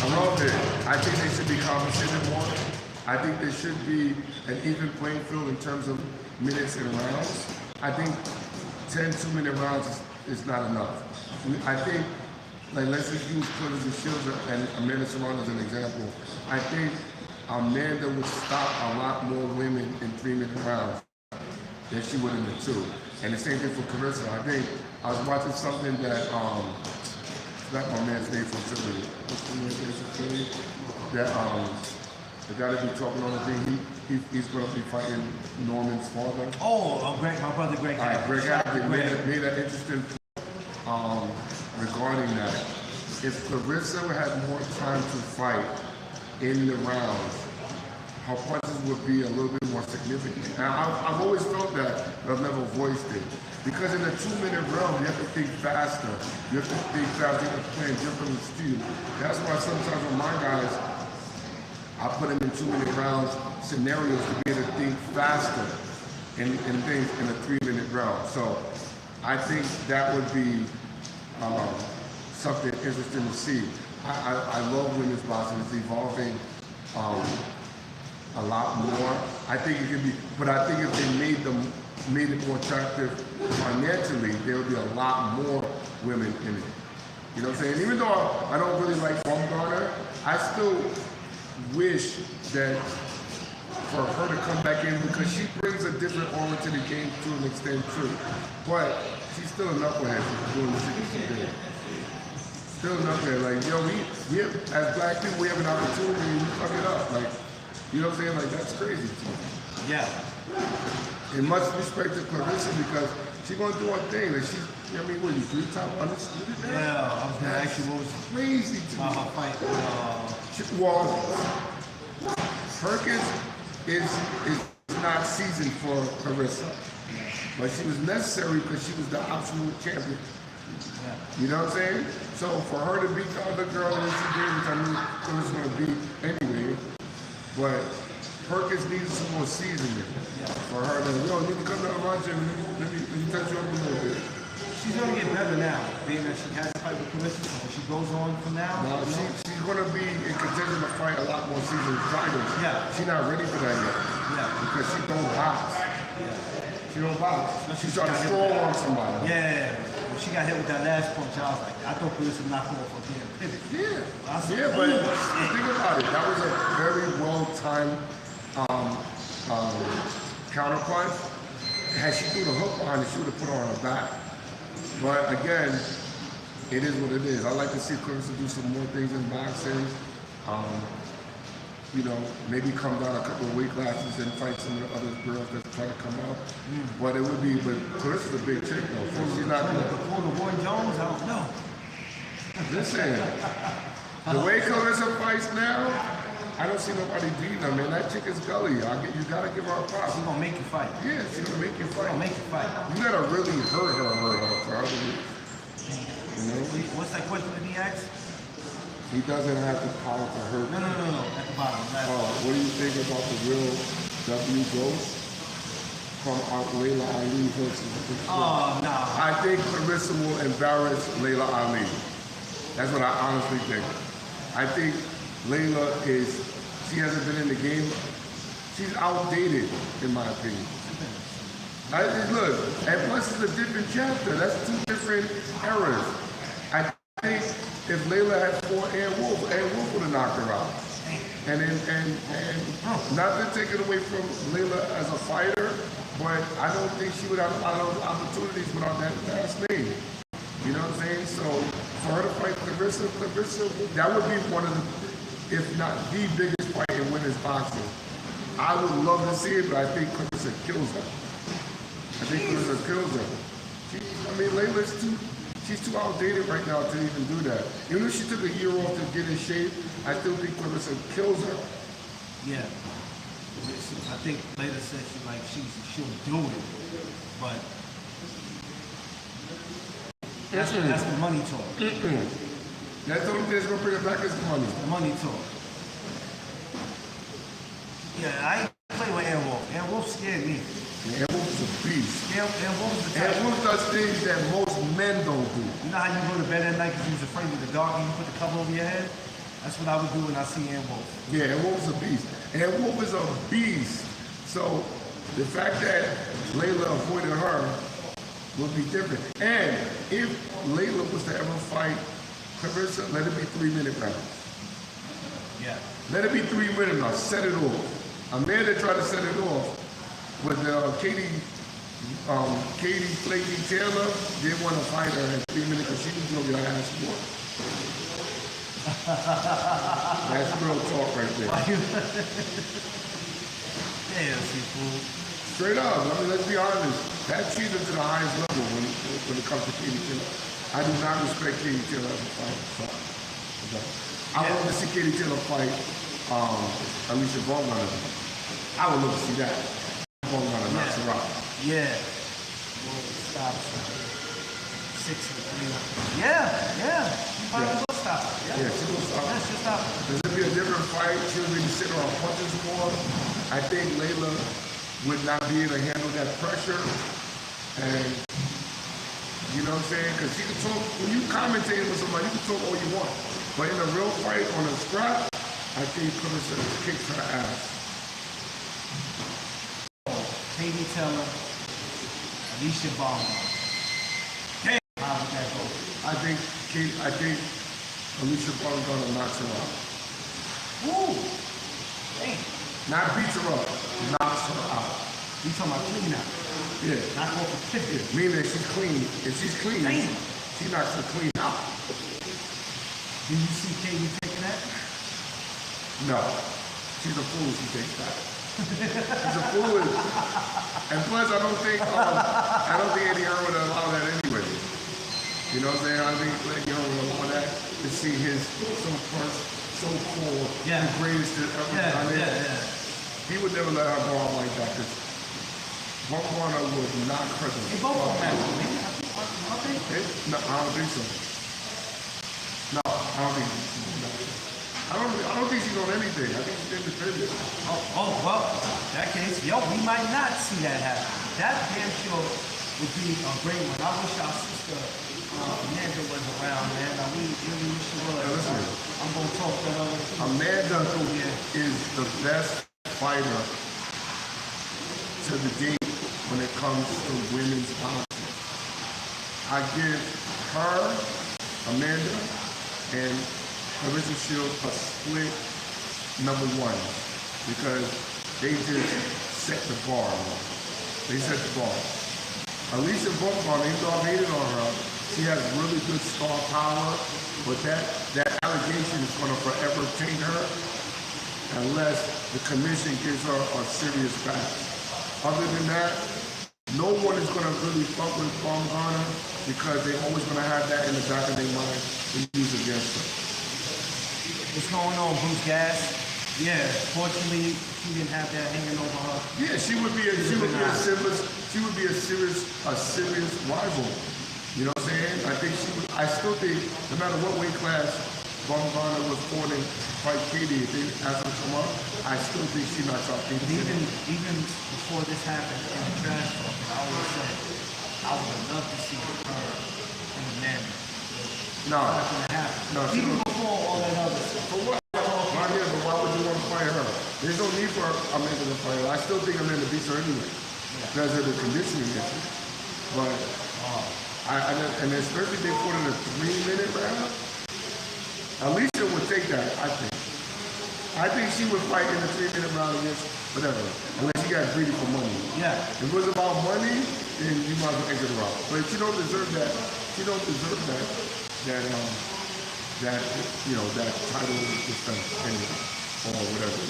I love it. I think they should be compensated more. I think there should be an even playing field in terms of minutes and rounds. I think 10 2-minute rounds is not enough. I think, like, let's just use Clippers and Shields and Amanda Serrano as an example. I think Amanda would stop a lot more women in 3-minute rounds than she would in the 2. And the same thing for Carissa. I think I was watching something that, that's my man's name from Philly. What's the man's name from Philly? That, the guy that be talking on the thing, he's going to be fighting Norman's father. Greg, my brother Greg. All right, Greg Hackett made an interesting regarding that. If Clarissa had more time to fight in the rounds, her punches would be a little bit more significant. And I've always felt that, but I've never voiced it. Because in a 2-minute round, you have to think faster. You have to think faster, you have to play different speed. That's why sometimes with my guys, I put them in 2-minute rounds scenarios to be able to think faster in things in a 3-minute round. So I think that would be something interesting to see. I love women's boxing. It's evolving a lot more. I think it could be, but I think if they made it more attractive financially, there would be a lot more women in it. You know what I'm saying? Even though I don't really like Baumgartner, I still wish that for her to come back in because she brings a different aura to the game to an extent too. But she's still a knucklehead for doing the shit she did. Still a knucklehead. Like, yo, we have, as black people, we have an opportunity and we fuck it up. Like, you know what I'm saying? Like, that's crazy to me. Yeah. In much respect to Clarissa because she's gonna do her thing. Like, she's, you know what I mean, what, you 3-time undisputed now? Yeah, I was gonna ask you what was Crazy to me. her fight with Well, Perkins is not seasoned for Clarissa, but she was necessary because she was the absolute champion. You know what I'm saying? So for her to beat the other girl that she did, which I knew Clarissa's gonna beat anyway, but Perkins needed some more seasoning for her to, yo, you need to come down to lunch and let me touch you up a little bit. she's gonna get better now, being that she has a fight with Clarissa. So when she goes on from now, Now, she's gonna be in contention to fight a lot more seasoned fighters. Yeah. She's not ready for that yet. Yeah. Because she don't box. She don't box. She's trying to strong on somebody. Yeah. When she got hit with that last punch, I was like, I thought Clarissa knocked her off for being pivot. Yeah. I said, Yeah, but think about it. That was a very well-timed counter punch. Had she threw the hook behind it, she would have put her on her back. But again, it is what it is. I like to see Clarissa do some more things in boxing. You know, maybe come down a couple of weight classes and fight some of the other girls that try to come up. But it would be, but Clarissa's a big chick though. So she's not gonna. Before the Roy Jones, I don't know. Listen, the way Clarissa fights now, I don't see nobody beating her, man. That chick is gully. You gotta give her a pop. She's gonna make you fight. Yeah, she's gonna make you She's fight. gonna make you fight. You gotta really hurt her for her to lose. You know? What's that question that he asked? He doesn't have the power to hurt. No. At the bottom. What do you think about the real W Ghost from Layla Ali versus? Oh, no. I think Clarissa will embarrass Layla Ali. That's what I honestly think. I think Layla she hasn't been in the game. She's outdated, in my opinion. Look, and plus it's a different chapter. That's two different eras. I think if Layla had fought Ann Wolf would have knocked her out. And not to take it away from Layla as a fighter, but I don't think she would have a lot of opportunities without that last name. You know what I'm saying? So for her to fight Clarissa, that would be one of the, if not the biggest fight in women's boxing. I would love to see it, but I think Clarissa kills her. Layla's she's too outdated right now to even do that. Even if she took a year off to get in shape, I still think Clarissa kills her. Yeah. I think Layla said she'll do it, but that's the money talk. That's the only thing that's gonna bring it back is the money. The money talk. Yeah, I ain't play with Ann Wolf. Ann Wolf scared me. Ann Wolf is a beast. Ann Wolf is the type. Ann Wolf does things that most men don't do. You know how you go to bed at night because you was afraid of the dark and you put the cover over your head? That's what I would do when I see Ann Wolf. Yeah, Ann Wolf is a beast. Ann Wolf is a beast. So the fact that Layla avoided her would be different. And if Layla was to ever fight Clarissa, let it be 3-minute rounds. Yeah. Let it be 3 minutes now. Set it off. Amanda tried to set it off, but Katie Flaky Taylor didn't want to fight her in 3 minutes because she was going to get her ass whooped. That's real talk right there. Damn, Cfoo. Straight up. I mean, let's be honest. That cheated to the highest level when it comes to Katie Taylor. I do not respect Katie Taylor as a fighter. Okay. I would love to see Katie Taylor fight Alicia Bowman. I would love to see that. Bowman knocks her out. Yeah. Stop. 6-3. Yeah. She probably will stop. Yeah, she will stop. Yeah, she'll stop. This would be a different fight. She would be sitting on punches more. I think Layla would not be able to handle that pressure. And you know what I'm saying? Because she can talk, when you commentate with somebody, you can talk all you want. But in a real fight on a scrap, I think Clarissa kicks her ass. Katie Taylor, Alicia Bowman. Damn, how would that go? I think Alicia Bowman knocks her out. Woo! Damn. Not beats her up, knocks her out. You talking about clean out? Yeah. Not off a tip. Meaning she's clean. If she's clean, Damn. she knocks her clean out. Did you see Katie taking that? No. She's a fool if she takes that. She's a fool. And plus, I don't think Eddie Hearn would allow that anyway. You know what I'm saying? I think Eddie Hearn would allow that to see his so cool, the greatest that ever done it. Yeah. He would never let her go out like that because one corner would knock her the They both don't have to. No, I don't think so. No, I don't think so. I don't think she's on anything. I think she's independent. Well, in that case, we might not see that happen. That damn sure would be a great one. I wish our sister Amanda was around, man. We wish she was. Listen. I'm gonna talk to her. Amanda is the best fighter to the date when it comes to women's boxing. I give her, Amanda, and Clarissa Shields a split number one because they just set the bar. They set the bar. Alicia Volkman, even though I hated on her, she has really good star power, but that allegation is going to forever taint her unless the commission gives her a serious battle. Other than that, no one is going to really fuck with Baumgartner because they're always going to have that in the back of their mind to use against her. What's going on, Bruce Gas? Yeah, fortunately, she didn't have that hanging over her. Yeah, she would be a serious rival. You know what I'm saying? I still think, no matter what weight class Baumgartner was fighting Katie, if they asked her to come up, I still think she knocks out Katie. Even before this happened in the trash talk, I always said, I would have loved to see her and Amanda. No. Not gonna happen. No, Even before all that other stuff. For what? But why would you want to fight her? There's no need for Amanda to fight her. I still think Amanda beats her anyway because of the conditioning issue. But and especially if they put in a 3-minute round, Alicia would take that. I think she would fight in a 3-minute round against whatever, unless she got greedy for money. Yeah. If it was about money, then you might as well exit her out. But if she don't deserve that, that title defense anyway, or whatever.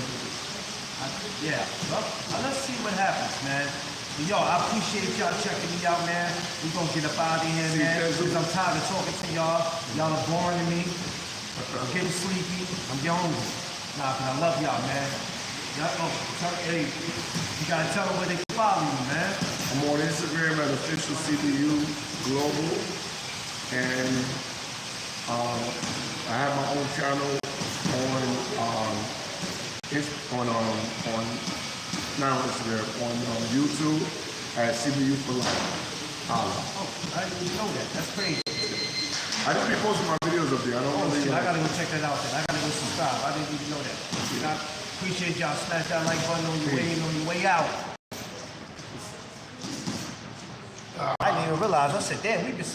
Yeah. Well, let's see what happens, man. But yo, I appreciate y'all checking me out, man. We gonna get up out of here, man. Because I'm tired of talking to y'all. Y'all are boring to me. I'm getting sleepy. I'm getting hungry. Nah, but I love y'all, man. Hey, you gotta tell them where they can follow you, man. I'm on Instagram at official CBU Global, and I have my own channel on YouTube at CBU for Life. Oh, I didn't even know that. That's crazy. I just be posting my videos up there. I don't really. Shit, I gotta go check that out then. I gotta go subscribe. I didn't even know that. And I appreciate y'all. Smash that like button on your way in, on your way out. I didn't even realize. I said, damn, we just